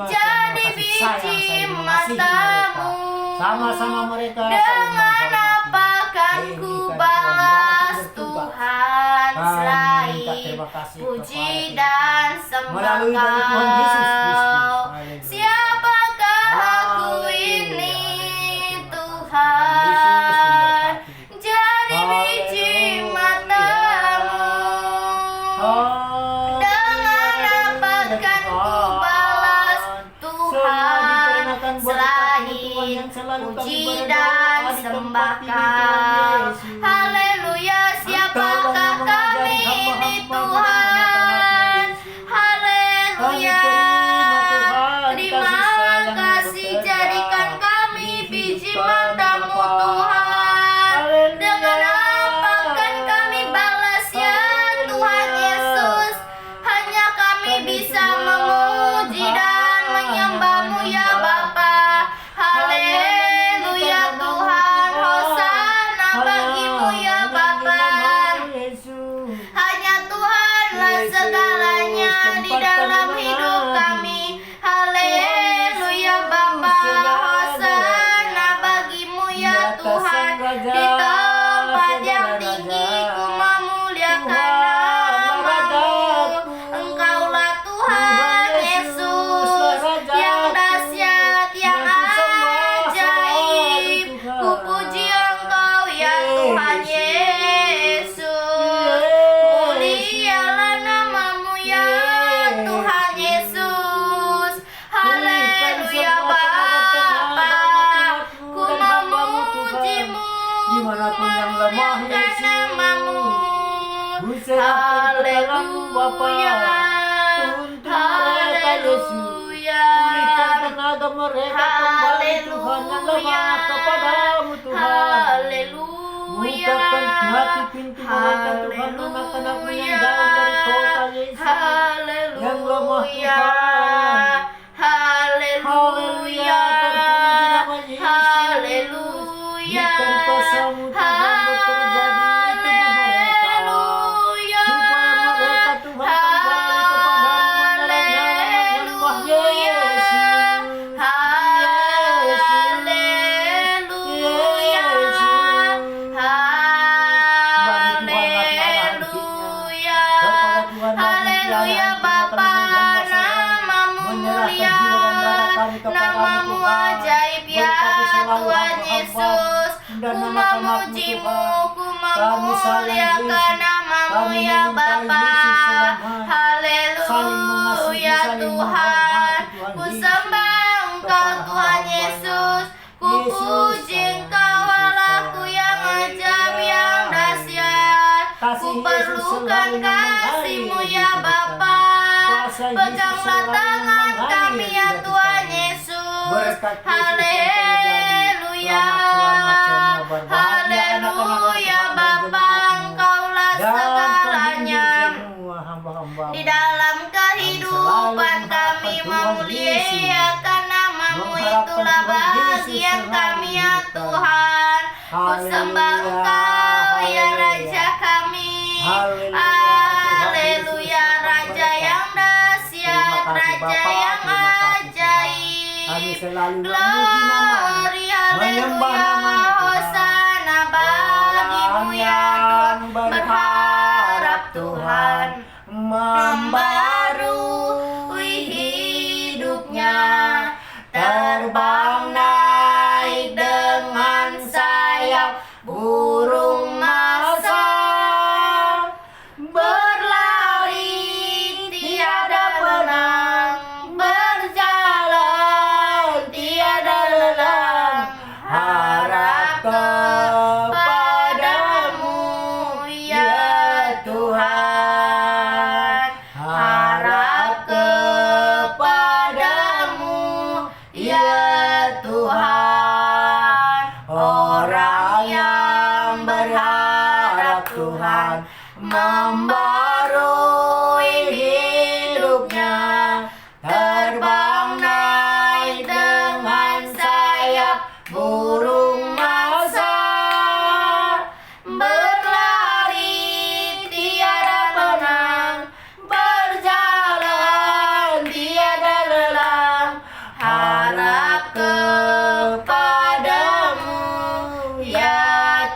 jadi biji matamu. Sama-sama mereka Dengan apa akan ku balas Tuhan selain puji dan sembah Kau. Siapakah aku ini, Tuhan, jadi biji matamu. Dengan apa akan ku balas Tuhan selain puji dan sembah Kau. Haleluya, siapakah kami ini, Tuhan. Haleluya, terima kasih, jadikan kami biji matamu, Tuhan. Dengan apa akan kami balas ya Tuhan Yesus? Hanya kami bisa memuji dan menyembah-Mu ya Bapa. Haleluya Tuhan, hosana bagi-Mu ya Bapa. Hanya Tuhanlah segalanya di dalam hidup kami. Haleluya Bapa, hosana bagi-Mu ya Tuhan. Di tempat yang tinggi ku memuliakan nama-Mu. Engkaulah Tuhan Yesus yang dahsyat, yang ajaib. Ku puji Engkau ya Tuhan Yesus. Mulialah nama-Mu ya Tuhan Yesus. Haleluya Bapa, ku memuji-Mu, Dimanapun yang lemah, memuliakan Yesus. nama-Mu. Ku serahkan ke dalam-Mu, Bapa. Tuntun mereka, Yesus. Pulihkan tenaga mereka kembali, Tuhan, yang lemah kepadamu, Tuhan. Bukakan hati pintu mereka, Tuhan, anak-anak-Mu yang jauh dari kota, Yesus. Yang lemah, Tuhan. Haleluya, terpuji nama Yesus. haleluya, Biarkan kuasa-Mu, Tuhan, bekerja di tubuh mereka. haleluya, Supaya mereka, Tuhan, kembali kepadamu dalam nama menyembah Yesus. haleluya, haleluya, haleluya Bapa, nama-Mu mulia, nama-Mu ajaib ya Tuhan Yesus. Ku memuji-Mu, ku memuliakan nama-Mu ya Bapa. Haleluya Tuhan, ku sembah Engkau Tuhan Yesus. Ku puji Engkau Allahku yang ajaib, yang dahsyat. Ku perlukan kasih-Mu ya Bapa. Peganglah tangan kami ya Tuhan Yesus. Haleluya, haleluya Bapa, Engkaulah segalanya. hamba-Mu. Di dalam kehidupan kami memuliakan nama-Mu, itulah bagian kami ya Tuhan. Ku sembah Engkau ya Raja kami. Haleluya, Raja yang dahsyat, Raja yang ajaib. Kami selalu memuji nama-Mu, Glory, menyembah haleluya, nama-Mu, Tuhan. hosana bagimu ya Tuhan. Berharap Tuhan membarui hidupnya, terbang naik dengan sayap burung masa, berlari tiada menang, berjalan tiada lelang, harap kepadamu ya Tuhan, harap kepadamu ya Tuhan. Orang yang berharap Tuhan membarui hidupnya, terbang naik dengan sayap burung masa, berlari tiada menang, berjalan tiada lelang, harap kepadamu ya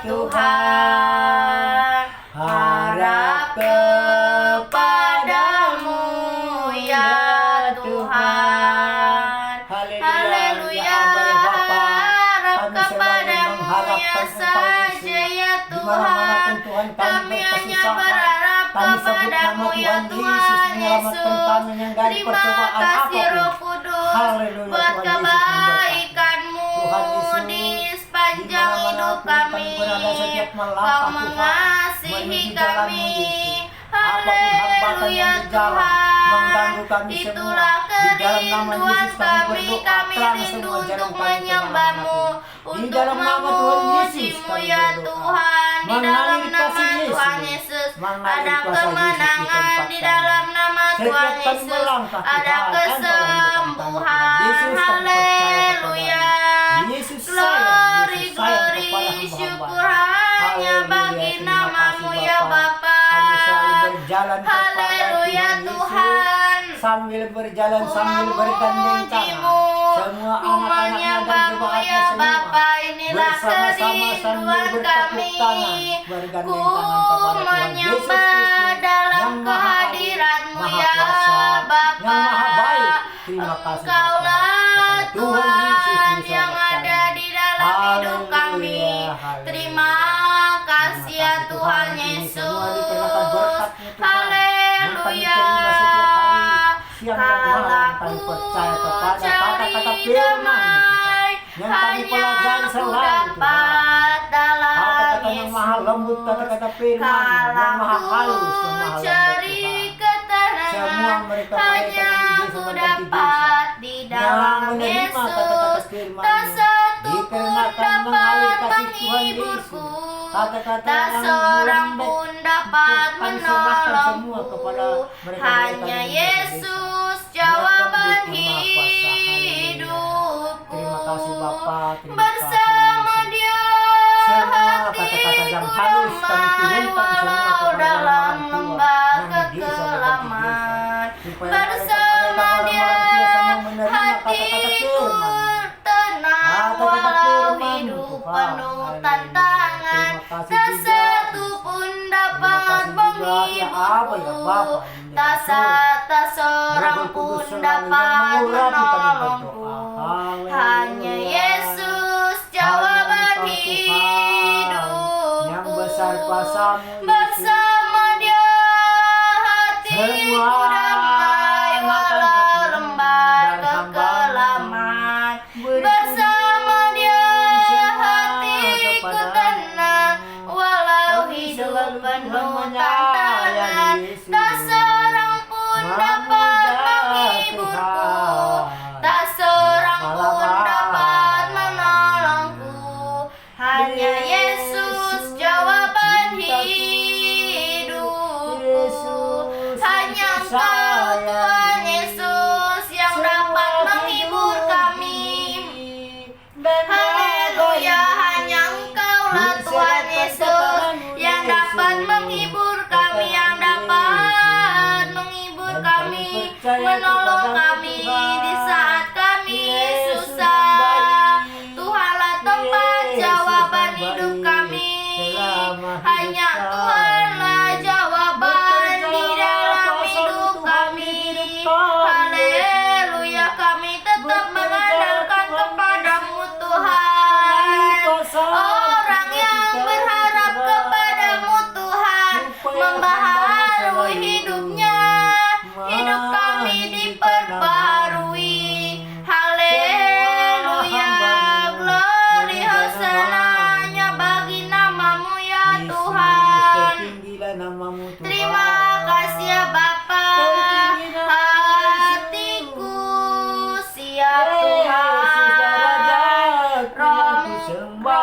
Tuhan, harap kepadamu ya Tuhan. Haleluya, harap kepadamu ya saja ya Tuhan. Kami hanya berharap kepadamu ya Tuhan Yesus. Terima kasih Roh Kudus buat kebaikan-Mu di sepanjang hidup kami. Kau mengasihi kami. Haleluya Tuhan, itulah kerinduan kami. Kami rindu untuk menyembah-Mu, untuk memuji-Mu ya Tuhan. Di dalam nama Tuhan Yesus ada kemenangan, di dalam nama Tuhan Yesus ada kesembuhan. Haleluya, glory, glory, syukur hanya bagi nama-Mu ya Bapa. Haleluya Tuhan, sambil berjalan sambil bergandeng tangan, semua anak-anaknya dan jemaatnya ya semua Bapa, inilah bersama-sama sambil kerinduan bertepuk tangan, kami. bergandeng Ku tangan kepada Tuhan Yesus menyembah Kristus dalam yang maha adil, kehadirat-Mu maha ya kuasa, Bapa. yang maha baik. Terima kasih Engkaulah Bapa, kepada Tuhan Yesus Tuhan Kristus yang ada di dalam hidup kami. Haleluya. Terima kasih ya Tuhan Ini Yesus. semua dikarenakan berkat-Mu, Tuhan, yang kami Haleluya. terima setiap hari, siang dan malam. Kalau Kami ku percaya kepada cari kata-kata firman-Mu, damai, yang kami pelajari hanya ku selalu, Tuhan. dapat dalam Kata-kata yang maha lembut, Yesus. kata-kata firman yang maha halus, yang maha lembut, Cari Tuhan. Semua ketenangan mereka-mereka hanya yang di ku desa dan di dapat di yang dalam menerima Yesus. kata-kata firman-Mu, Tak satu pun dikarenakan mengalir dapat kasih Tuhan Yesus. menghiburku, Kata-kata tak yang seorang lembut, pun dapat kami serahkan semua menolongku. kepada mereka-mereka Hanya yang di Yesus desa. jawaban Yang lembut, yang maha kuasa. Haleluya. hidupku. Terima kasih Bapa, terima Bersama kasih Yesus. Dia Semua kata-kata yang halus kami turunkan semua walau kepada dalam orang tua lembah yang di desa dan di kekelaman. desa. Supaya Bersama Dia hatiku tenang walau hidup penuh tantangan. Tak satu pun dapat menghibur, tak seorang pun dapat menolongku. Hanya Yesus jawaban hidupku. Yang besar kuasa-Mu, Yesus. Bersama Dia hatiku damai walau lembah kekelaman. Bersama Dia hatiku tenang walau hidup penuh tantangan. Tak seorang pun dapat menghiburku, tak seorang pun dapat menolongku. Hanya Yesus jawaban hidupku. Hanya Engkau Tuhan Yesus yang dapat menghibur kami. Haleluya, hanya Engkaulah Tuhan Yesus yang dapat menghibur kami, yang dapat menghibur kami, menolong kami di saat kami susah. Tuhanlah tempat jawaban hidup kami. Hanya Tuhanlah jawaban di dalam hidup kami. Haleluya, kami tetap mengandalkan kepadamu Tuhan. Orang yang berharap kepadamu Tuhan membaharui hidupnya. Hidup kami diperbarui. Haleluya, glory hosanna bagi namamu ya Tuhan. Terima kasih ya Bapa, hatiku siap Tuhan. Rohmu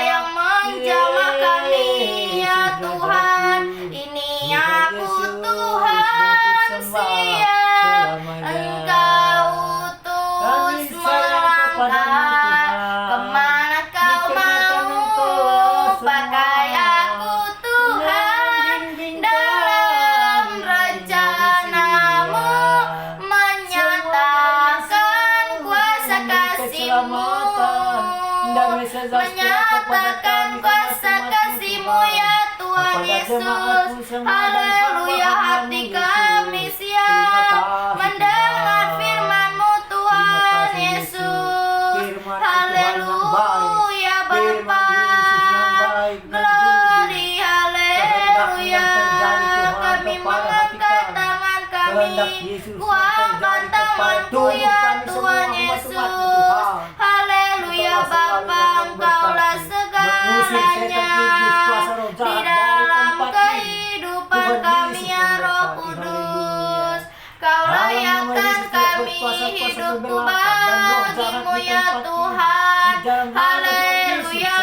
yang menjamah kami ya Tuhan. Ini aku Tuhan siap, Engkau utus melangkah. Kemana kau mau pakai aku Tuhan, dalam rencanamu menyatakan kuasa kasih-Mu, menyatakan kuasa kasih-Mu ya Tuhan Yesus. Haleluya, hati kami siap mendengar firman-Mu Tuhan Yesus. Haleluya Bapa, glory, haleluya. Kami mengangkat tangan kami, kuangkat tanganku ya Tuhan Yesus. Haleluya Bapa, Engkaulah segalanya di dalam kehidupan kami ya Roh Kudus. Kau layakkan kami hidupku bagimu ya Tuhan. Haleluya,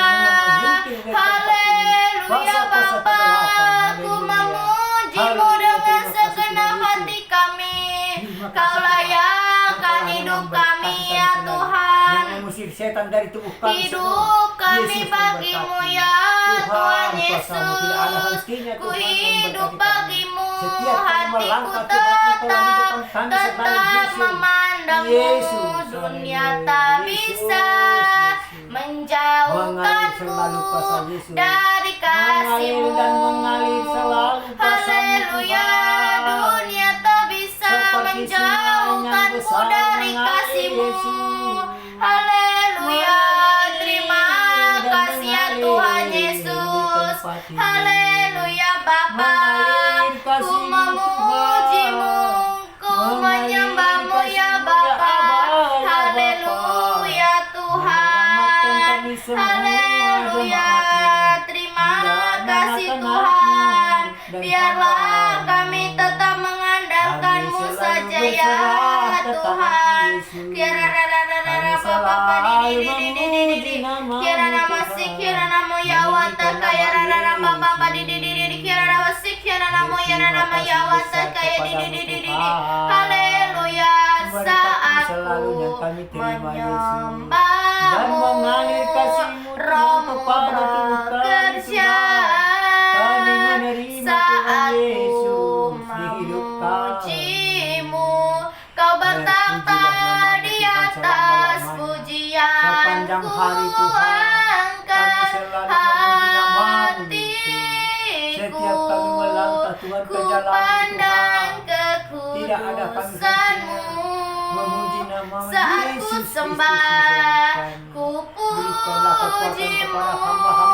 haleluya Bapa, ku memuji-Mu dengan segenap hati kami. Kau layakkan hidup kami ya Tuhan. Setan dari tubuh kami Hidup kami bagimu ya Tuhan Yesus. Ku hidup bagimu, hatiku tetap memandangmu. Dunia tak bisa menjauhkanku dari kasih-Mu. Haleluya, dunia tak bisa menjauhkanku dari kasih-Mu. Haleluya, terima kasih ya Tuhan Yesus. Haleluya Bapa, ku memuji-Mu, ku menyembah-Mu ya Bapa. Haleluya Tuhan, haleluya, terima kasih Tuhan. Biarlah kami tetap mengandalkan-Mu saja ya Tuhan. Haleluya, saat ku menyembah-Mu, Roh-Mu bekerja. Saat ku memuji-Mu, Kau bertakhta di atas pujian. Ku angkat hatiku, ku pandang kekudusan-Mu. Saat ku sembah, ku puji-Mu,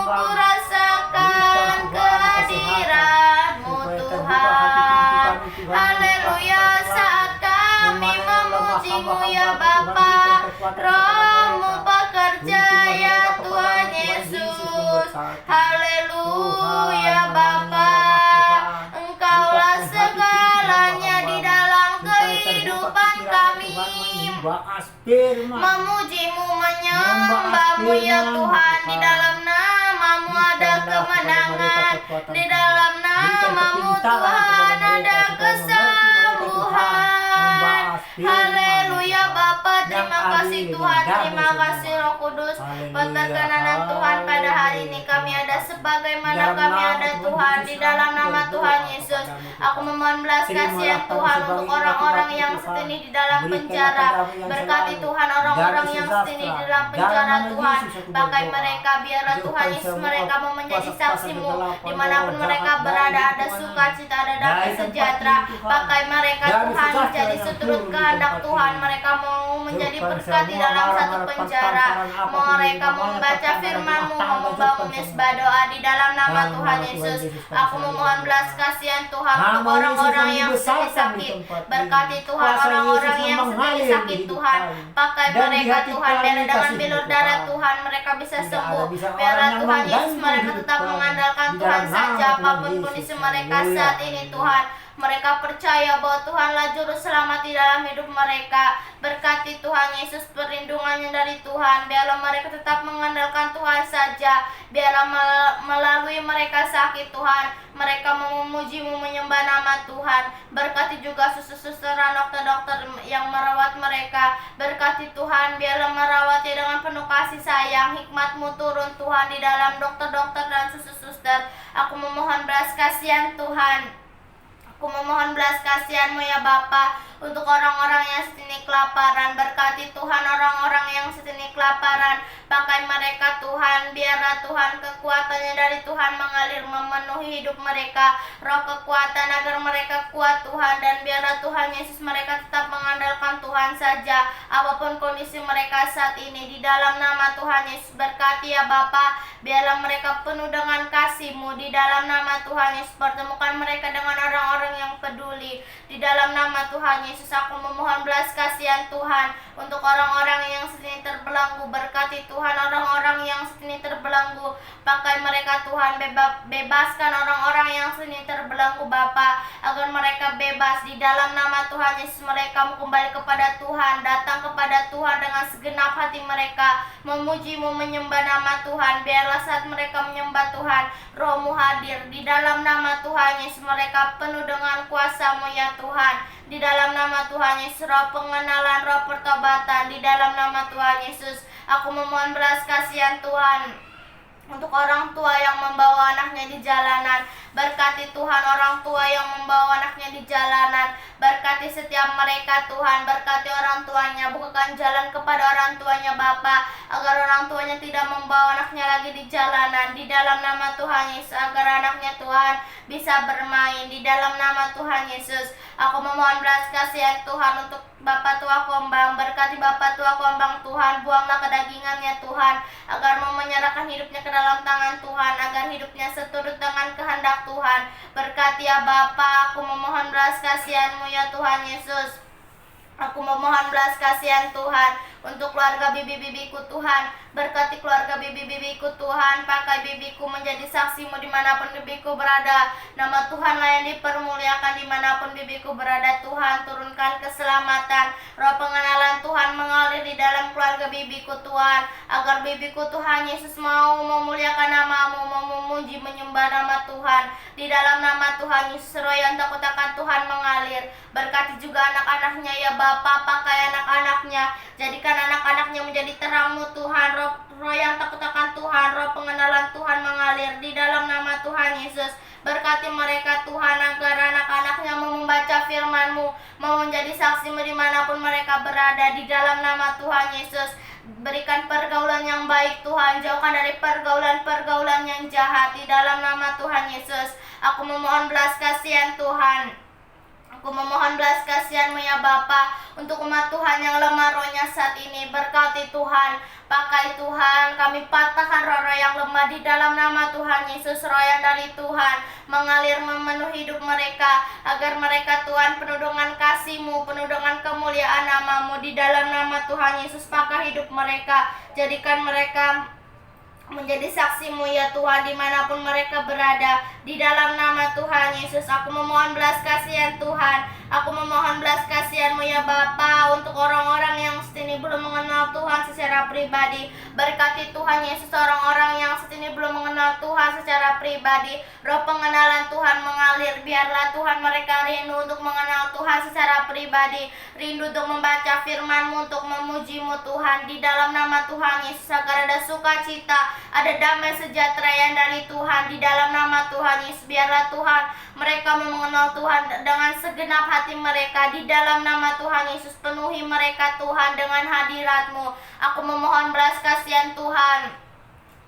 ku rasakan kehadiran-Mu Tuhan. Haleluya, saat kami memuji-Mu ya Bapa, Roh-Mu bekerja ya Tuhan Yesus. Haleluya Bapa, Engkaulah segalanya di dalam kehidupan kami. Memuji-Mu, menyembah-Mu ya Tuhan. Di dalam nama-Mu ada kemenangan, di dalam nama-Mu Tuhan ada keselamatan. kasih Tuhan, terima kasih Roh Kudus buat perkenanan Tuhan pada hari ini. Kami ada sebagaimana kami ada Tuhan, di dalam nama Tuhan Yesus. Aku memohon belas kasihan Tuhan untuk orang-orang yang saat ini di dalam penjara. Berkati Tuhan orang-orang yang saat ini di dalam penjara Tuhan. Pakai mereka, biarlah Tuhan Yesus mereka mau menjadi saksi-Mu dimanapun mereka berada, ada sukacita, ada damai sejahtera. Pakai mereka Tuhan menjadi seturut kehendak Tuhan. Mereka mau menjadi berkat di dalam satu penjara. Mereka mau membaca firman-Mu, mau membangun mesbah doa di dalam nama Tuhan Yesus. Aku memohon belas kasihan Tuhan untuk orang-orang yang sedih sakit. Berkati Tuhan orang-orang yang sedih sakit Tuhan. Pakai mereka Tuhan, biar dengan bilur darah Tuhan mereka bisa sembuh. Biarlah Tuhan Yesus mereka tetap mengandalkan Tuhan saja apapun kondisi mereka saat ini Tuhan. Mereka percaya bahwa Tuhanlah juru selamat di dalam hidup mereka. Berkati Tuhan Yesus perlindungannya dari Tuhan. Biarlah mereka tetap mengandalkan Tuhan saja. Biarlah melalui mereka sakit Tuhan, mereka memuji-Mu, menyembah nama Tuhan. Berkati juga suster-suster dan dokter-dokter yang merawat mereka. Berkati Tuhan, biarlah merawatnya dengan penuh kasih sayang. Hikmat-Mu turun Tuhan di dalam dokter-dokter dan suster-suster. Aku memohon belas kasihan Tuhan. Aku memohon belas kasihan-Mu ya Bapa untuk orang-orang yang saat ini kelaparan. Berkati Tuhan orang-orang yang saat ini kelaparan. Pakai mereka Tuhan, biarlah Tuhan kekuatannya dari Tuhan mengalir memenuhi hidup mereka. Roh kekuatan agar mereka kuat Tuhan, dan biarlah Tuhan Yesus mereka tetap mengandalkan Tuhan saja apapun kondisi mereka saat ini. Di dalam nama Tuhan Yesus berkati ya Bapa, biarlah mereka penuh dengan kasih-Mu. Di dalam nama Tuhan Yesus pertemukan mereka dengan orang-orang yang peduli. Di dalam nama Tuhan Yesus aku memohon belas kasihan Tuhan untuk orang-orang yang saat ini terbelenggu. Berkati Tuhan orang-orang yang saat ini terbelenggu. Pakai mereka Tuhan, bebaskan orang-orang yang saat ini terbelenggu Bapa, agar mereka bebas. Di dalam nama Tuhan Yesus mereka mau kembali kepada Tuhan, datang kepada Tuhan dengan segenap hati mereka, memuji-Mu, menyembah nama Tuhan. Biarlah saat mereka menyembah Tuhan, Roh-Mu hadir. Di dalam nama Tuhan Yesus mereka penuh dengan kuasa-Mu ya Tuhan. Di dalam nama Tuhan Yesus, roh pengenalan, roh pertobatan. Di dalam nama Tuhan Yesus aku memohon belas kasihan Tuhan untuk orang tua yang membawa anaknya di jalanan. Berkati Tuhan orang tua yang membawa anaknya di jalanan. Berkati setiap mereka Tuhan. Berkati orang tuanya. Bukakan jalan kepada orang tuanya Bapa, agar orang tuanya tidak membawa anaknya lagi di jalanan. Di dalam nama Tuhan Yesus, agar anaknya Tuhan bisa bermain. Di dalam nama Tuhan Yesus aku memohon belas kasihan Tuhan untuk Bapak tua Kombang. Berkati Bapak tua Kombang Tuhan. Buanglah kedagingannya Tuhan, agar mau menyerahkan hidupnya ke dalam tangan Tuhan, agar hidupnya seturut dengan kehendak Tuhan. Berkati ya Bapa, aku memohon belas kasihan-Mu ya Tuhan Yesus. Aku memohon belas kasihan Tuhan untuk keluarga bibi-bibiku Tuhan. Berkati keluarga bibi-bibiku Tuhan. Pakai bibiku menjadi saksi-Mu dimanapun bibiku berada. Nama Tuhanlah yang dipermuliakan dimanapun bibiku berada Tuhan. Turunkan keselamatan, roh pengenalan Tuhan mengalir di dalam keluarga bibiku Tuhan, agar bibiku Tuhan Yesus mau memuliakan nama-Mu, mau memuji menyembah nama Tuhan. Di dalam nama Tuhan Yesus, roh yang takut akan Tuhan mengalir. Berkati juga anak-anaknya ya Bapa. Pakai anak-anaknya, jadikan anak-anaknya menjadi terang-Mu Tuhan. Roh yang takut akan Tuhan, roh pengenalan Tuhan mengalir di dalam nama Tuhan Yesus. Berkati mereka Tuhan, agar anak-anaknya mau membaca firman-Mu, mau menjadi saksi-Mu dimanapun mereka berada. Di dalam nama Tuhan Yesus, berikan pergaulan yang baik Tuhan, jauhkan dari pergaulan-pergaulan yang jahat. Di dalam nama Tuhan Yesus aku memohon belas kasihan Tuhan. Aku memohon belas kasihan-Mu ya Bapa untuk umat Tuhan yang lemah rohnya saat ini. Berkati Tuhan, pakai Tuhan, kami patahkan roh-roh yang lemah di dalam nama Tuhan Yesus. Roh yang dari Tuhan mengalir memenuhi hidup mereka, agar mereka Tuhan penuh dengan kasih-Mu, penuh dengan kemuliaan nama-Mu. Di dalam nama Tuhan Yesus pakai hidup mereka, jadikan mereka menjadi saksi-Mu ya Tuhan dimanapun mereka berada. Di dalam nama Tuhan Yesus aku memohon belas kasihan Tuhan. Aku memohon belas kasihan-Mu ya Bapa untuk orang-orang yang saat ini belum mengenal Tuhan secara pribadi. Berkati Tuhan Yesus orang-orang yang saat ini belum mengenal Tuhan secara pribadi. Roh pengenalan Tuhan mengalir. Biarlah Tuhan mereka rindu untuk mengenal Tuhan Tuhan secara pribadi. Rindu untuk membaca firman-Mu, untuk memuji-Mu Tuhan. Di dalam nama Tuhan Yesus, agar ada sukacita, ada damai sejahtera yang dari Tuhan. Di dalam nama Tuhan Yesus, biarlah Tuhan mereka mengenal Tuhan dengan segenap hati mereka. Di dalam nama Tuhan Yesus, penuhi mereka Tuhan dengan hadirat-Mu. Aku memohon belas kasihan Tuhan.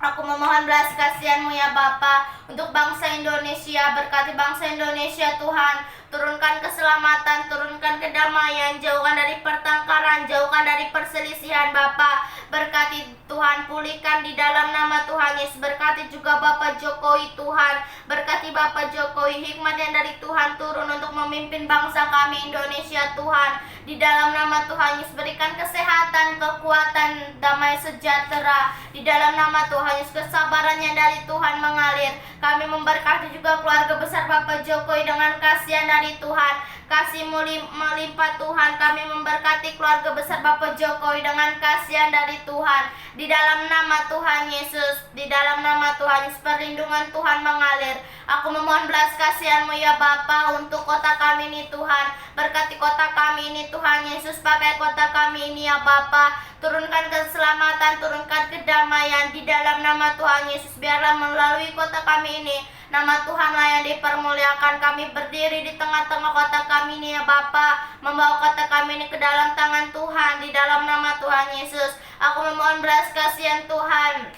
Aku memohon belas kasihan-Mu ya Bapa untuk bangsa Indonesia. Berkati bangsa Indonesia Tuhan. Turunkan keselamatan, turunkan kedamaian, jauhkan dari pertengkaran, jauhkan dari perselisihan Bapa. Berkati Tuhan, pulihkan di dalam nama Tuhan Yesus. Berkati juga Bapak Jokowi Tuhan. Berkati Bapak Jokowi, hikmat yang dari Tuhan turun untuk memimpin bangsa kami Indonesia Tuhan. Di dalam nama Tuhan Yesus, berikan kesehatan, kekuatan, damai sejahtera. Di dalam nama Tuhan Yesus, kesabaran yang dari Tuhan mengalir. Kami memberkati juga keluarga besar Bapak Jokowi dengan kasihan dari Tuhan. Kasih-Mu melimpah Tuhan. Kami memberkati keluarga besar Bapak Jokowi dengan kasihan dari Tuhan. Di dalam nama Tuhan Yesus, di dalam nama Tuhan Yesus, perlindungan Tuhan mengalir. Aku memohon belas kasihan-Mu ya Bapa untuk kota kami ini Tuhan. Berkati kota kami ini Tuhan Yesus, pakai kota kami ini ya Bapa. Turunkan keselamatan, turunkan kedamaian di dalam nama Tuhan Yesus. Biarlah melalui kota kami ini nama Tuhanlah yang dipermuliakan. Kami berdiri di tengah-tengah kota kami ini ya Bapa, membawa kota kami ini ke dalam tangan Tuhan. Di dalam nama Tuhan Yesus, aku memohon belas kasihan Tuhan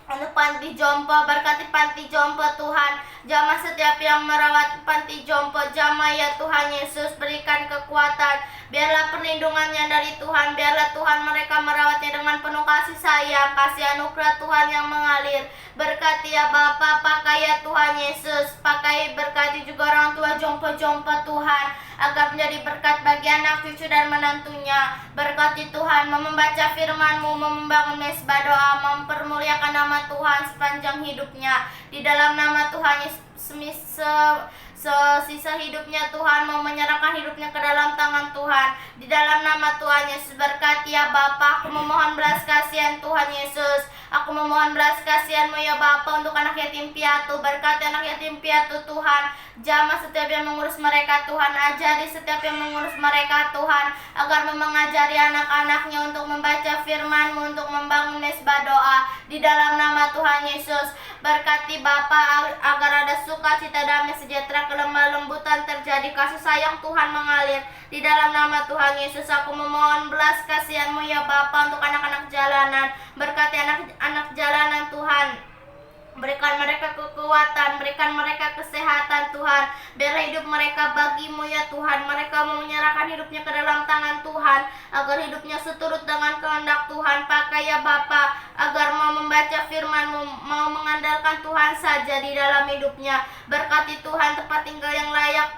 untuk panti jompo. Berkati panti jompo Tuhan. Jamah setiap yang merawat panti jompo, jamah ya Tuhan Yesus, berikan kekuatan. Biarlah perlindungannya dari Tuhan. Biarlah Tuhan mereka merawatnya dengan penuh kasih sayang, kasih anugerah Tuhan yang mengalir. Berkati ya Bapa, pakai ya Tuhan Yesus. Pakai, berkati juga orang tua jompo-jompo Tuhan, agar menjadi berkat bagi anak cucu dan menantunya. Berkati Tuhan, membaca firman-Mu, membangun mesbah doa, mempermuliakan nama Tuhan sepanjang hidupnya. Di dalam nama Tuhan Yesus, sisa hidupnya Tuhan mau menyerahkan hidupnya ke dalam tangan Tuhan. Di dalam nama Tuhan Yesus, berkati ya Bapa. Aku memohon belas kasihan Tuhan Yesus. Aku memohon belas kasihan-Mu ya Bapa untuk anak yatim piatu. Berkati anak yatim piatu Tuhan. Jamah setiap yang mengurus mereka Tuhan. Ajari setiap yang mengurus mereka Tuhan, agar mengajari anak-anaknya untuk membaca firman-Mu, untuk membangun mesbah doa. Di dalam nama Tuhan Yesus, berkati Bapa agar ada sukacita, damai sejahtera, kelemah lembutan terjadi, kasih sayang Tuhan mengalir. Di dalam nama Tuhan Yesus, aku memohon belas kasihan-Mu ya Bapa untuk anak-anak jalanan. Berkati anak-anak jalanan Tuhan. Berikan mereka kekuatan, berikan mereka kesehatan Tuhan. Biarlah hidup mereka bagi-Mu ya Tuhan. Mereka mau menyerahkan hidupnya ke dalam tangan Tuhan, agar hidupnya seturut dengan kehendak Tuhan. Pakai ya Bapa, agar mau membaca firman-Mu, mau mengandalkan Tuhan saja di dalam hidupnya. Berkati Tuhan tempat tinggal yang layak,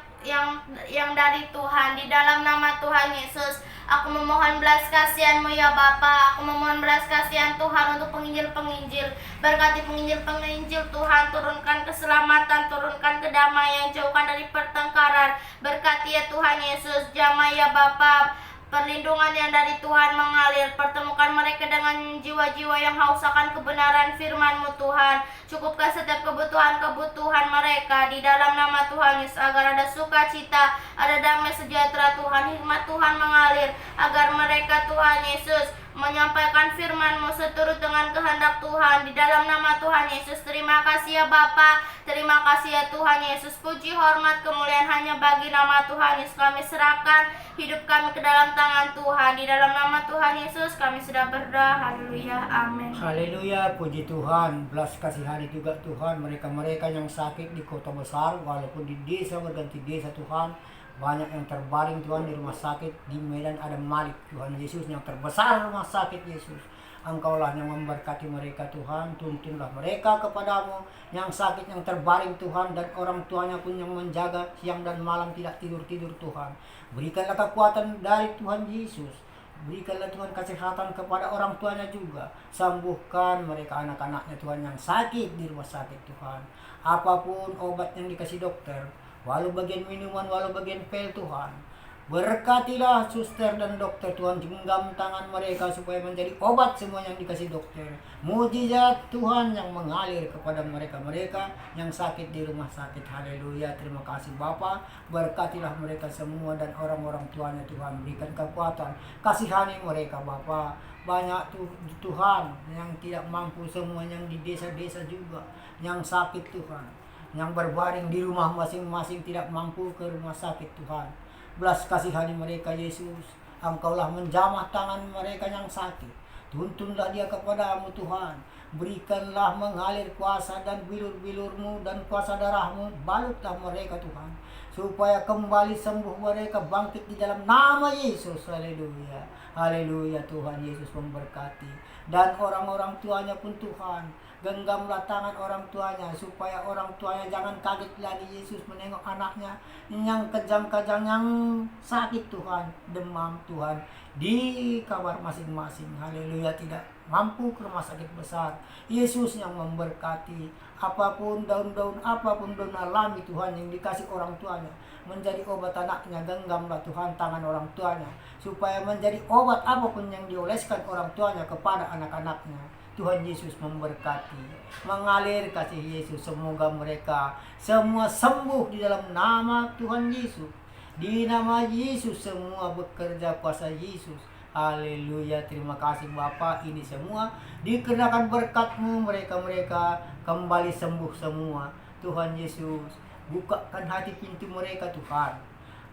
yang dari Tuhan. Di dalam nama Tuhan Yesus, aku memohon belas kasihan-Mu ya Bapa. Aku memohon belas kasihan Tuhan untuk penginjil-penginjil. Berkati penginjil-penginjil Tuhan. Turunkan keselamatan, turunkan kedamaian, jauhkan dari pertengkaran. Berkati ya Tuhan Yesus, jamah ya Bapa. Perlindungan yang dari Tuhan mengalir. Pertemukan mereka dengan jiwa-jiwa yang haus akan kebenaran firman-Mu Tuhan. Cukupkan setiap kebutuhan mereka di dalam nama Tuhan Yesus, agar ada sukacita, ada damai sejahtera Tuhan. Hikmat Tuhan mengalir, agar mereka Tuhan Yesus menyampaikan firman-Mu seturut dengan kehendak Tuhan. Di dalam nama Tuhan Yesus, terima kasih ya Bapa, terima kasih ya Tuhan Yesus. Puji, hormat, kemuliaan hanya bagi nama Tuhan Yesus. Kami serahkan hidup kami ke dalam tangan Tuhan. Di dalam nama Tuhan Yesus kami sudah berdoa. Haleluya, amin. Haleluya, puji Tuhan. Belas kasihan juga Tuhan mereka-mereka yang sakit di kota besar, walaupun di desa berganti desa Tuhan. Banyak yang terbaring Tuhan di rumah sakit. Di Medan ada Malik Tuhan Yesus, yang terbesar rumah sakit Yesus. Engkaulah yang memberkati mereka Tuhan. Tuntunlah mereka kepadamu yang sakit, yang terbaring Tuhan, dan orang tuanya pun yang menjaga siang dan malam tidak tidur-tidur Tuhan. Berikanlah kekuatan dari Tuhan Yesus. Berikanlah Tuhan kesehatan kepada orang tuanya juga. Sembuhkan mereka anak-anaknya Tuhan yang sakit di rumah sakit Tuhan. Apapun obat yang dikasih dokter, walau bagian minuman, walau bagian pil Tuhan, Berkatilah suster dan dokter Tuhan, genggam tangan mereka supaya menjadi obat semua yang dikasih dokter. Mujizat Tuhan yang mengalir kepada mereka-mereka yang sakit di rumah sakit. Haleluya, terima kasih Bapa. Berkatilah mereka semua dan orang-orang tuanya Tuhan. Berikan kekuatan, kasihani mereka Bapa. Banyak Tuhan yang tidak mampu, semua yang di desa-desa juga yang sakit Tuhan, yang berbaring di rumah masing-masing tidak mampu ke rumah sakit Tuhan. Belas kasihani mereka Yesus. Engkaulah menjamah tangan mereka yang sakit. Tuntunlah dia kepadamu Tuhan. Berikanlah mengalir kuasa dan bilur-bilurmu dan kuasa darahmu. Balutlah mereka Tuhan, supaya kembali sembuh mereka, bangkit di dalam nama Yesus. Haleluya. Haleluya. Tuhan Yesus memberkati. Dan orang-orang tuanya pun Tuhan, genggamlah tangan orang tuanya supaya orang tuanya jangan kaget lagi Yesus menengok anaknya yang kejang-kejang, yang sakit Tuhan, demam Tuhan, di kamar masing-masing. Haleluya, tidak mampu ke rumah sakit besar. Yesus yang memberkati. Apapun daun-daun, apapun daun alami Tuhan yang dikasih orang tuanya menjadi obat anaknya, genggamlah Tuhan tangan orang tuanya supaya menjadi obat apapun yang dioleskan orang tuanya kepada anak-anaknya. Tuhan Yesus memberkati, mengalir kasih Yesus. Semoga mereka semua sembuh di dalam nama Tuhan Yesus. Di nama Yesus semua bekerja kuasa Yesus. Haleluya, terima kasih Bapa. Ini semua dikenakan berkat-Mu, mereka-mereka kembali sembuh semua. Tuhan Yesus, bukakan hati pintu mereka Tuhan.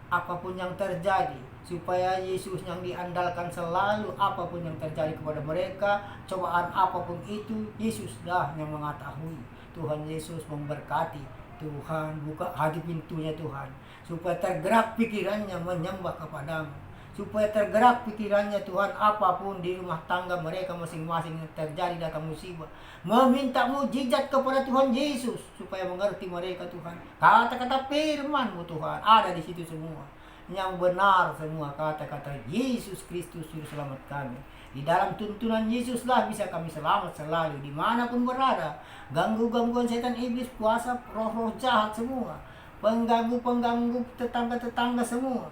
Apapun yang terjadi, supaya Yesus yang diandalkan selalu. Apapun yang terjadi kepada mereka, cobaan apapun itu, Yesuslah yang mengetahui. Tuhan Yesus memberkati. Tuhan, buka hati pintunya Tuhan, supaya tergerak pikirannya menyembah kepadamu, supaya tergerak pikirannya Tuhan, apapun di rumah tangga mereka masing-masing yang terjadi datang musibah, meminta mujizat kepada Tuhan Yesus supaya mengerti mereka Tuhan. Kata-kata firman-Mu Tuhan ada di situ semua, yang benar semua kata-kata Yesus Kristus Juru Selamat kami. Di dalam tuntunan Yesuslah bisa kami selamat selalu dimanapun berada. Ganggu-gangguan setan iblis, kuasa roh-roh jahat semua, pengganggu-pengganggu tetangga-tetangga semua,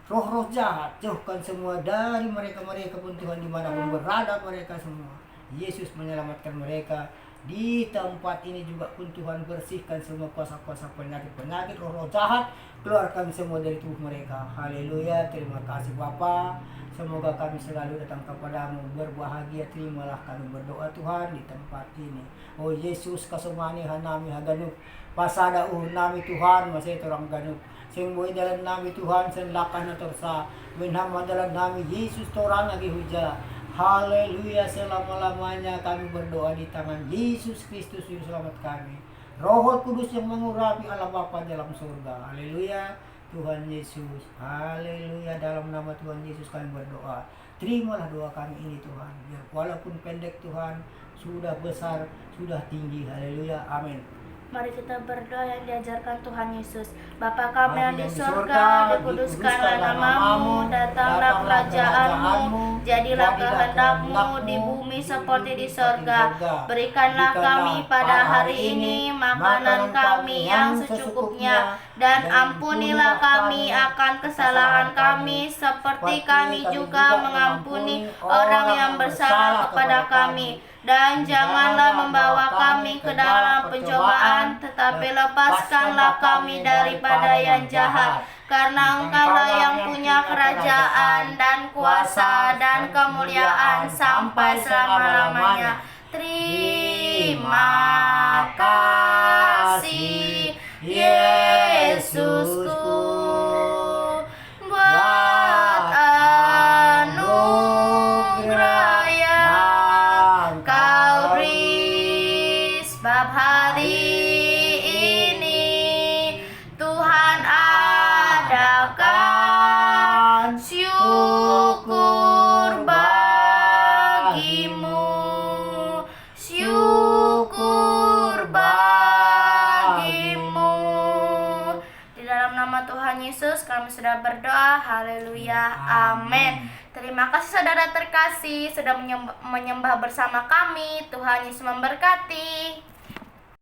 roh-roh jahat, jauhkan semua dari mereka-mereka pun Tuhan, dimanapun berada mereka semua. Yesus menyelamatkan mereka. Di tempat ini juga pun Tuhan, bersihkan semua kuasa-kuasa penyakit-penyakit, roh-roh jahat, keluarkan semua dari tubuh mereka. Haleluya, terima kasih Bapa. Semoga kami selalu datang kepadamu berbahagia. Terimalah kami berdoa Tuhan di tempat ini. Oh Yesus, kasumani hanami haganuk pasada nami Tuhan masih orang ganuk. Sing boy dalam nami Tuhan senlakan na torsa. Minham dalam nami Yesus torang lagi huja. Haleluya, selama-lamanya kami berdoa di tangan Yesus Kristus Juru Selamat kami. Roh Kudus yang mengurapi Allah Bapa dalam surga. Haleluya, Tuhan Yesus. Haleluya, dalam nama Tuhan Yesus kami berdoa. Terimalah doa kami ini Tuhan. Biar walaupun pendek Tuhan, sudah besar, sudah tinggi. Haleluya, amin. Mari kita berdoa yang diajarkan Tuhan Yesus. Bapa kami yang di surga, dikuduskanlah namamu, datanglah kerajaanmu, jadilah kehendak-Mu di bumi seperti di surga. Berikanlah kami pada hari ini makanan kami yang secukupnya, dan ampunilah kami akan kesalahan kami, seperti kami juga mengampuni orang yang bersalah kepada kami. Dan janganlah membawa kami ke dalam pencobaan, tetapi lepaskanlah kami daripada yang jahat. Karena Engkaulah yang punya kerajaan dan kuasa dan kemuliaan sampai selama-lamanya. Terima kasih Yesusku buat anugerah yang Kau beri. Sebab hari ini Tuhan adakan syukur bagimu, syukur bagimu. Di dalam nama Tuhan Yesus kami sudah berdoa. Haleluya, amin. Terima kasih saudara terkasih sudah menyembah bersama kami. Tuhan Yesus memberkati.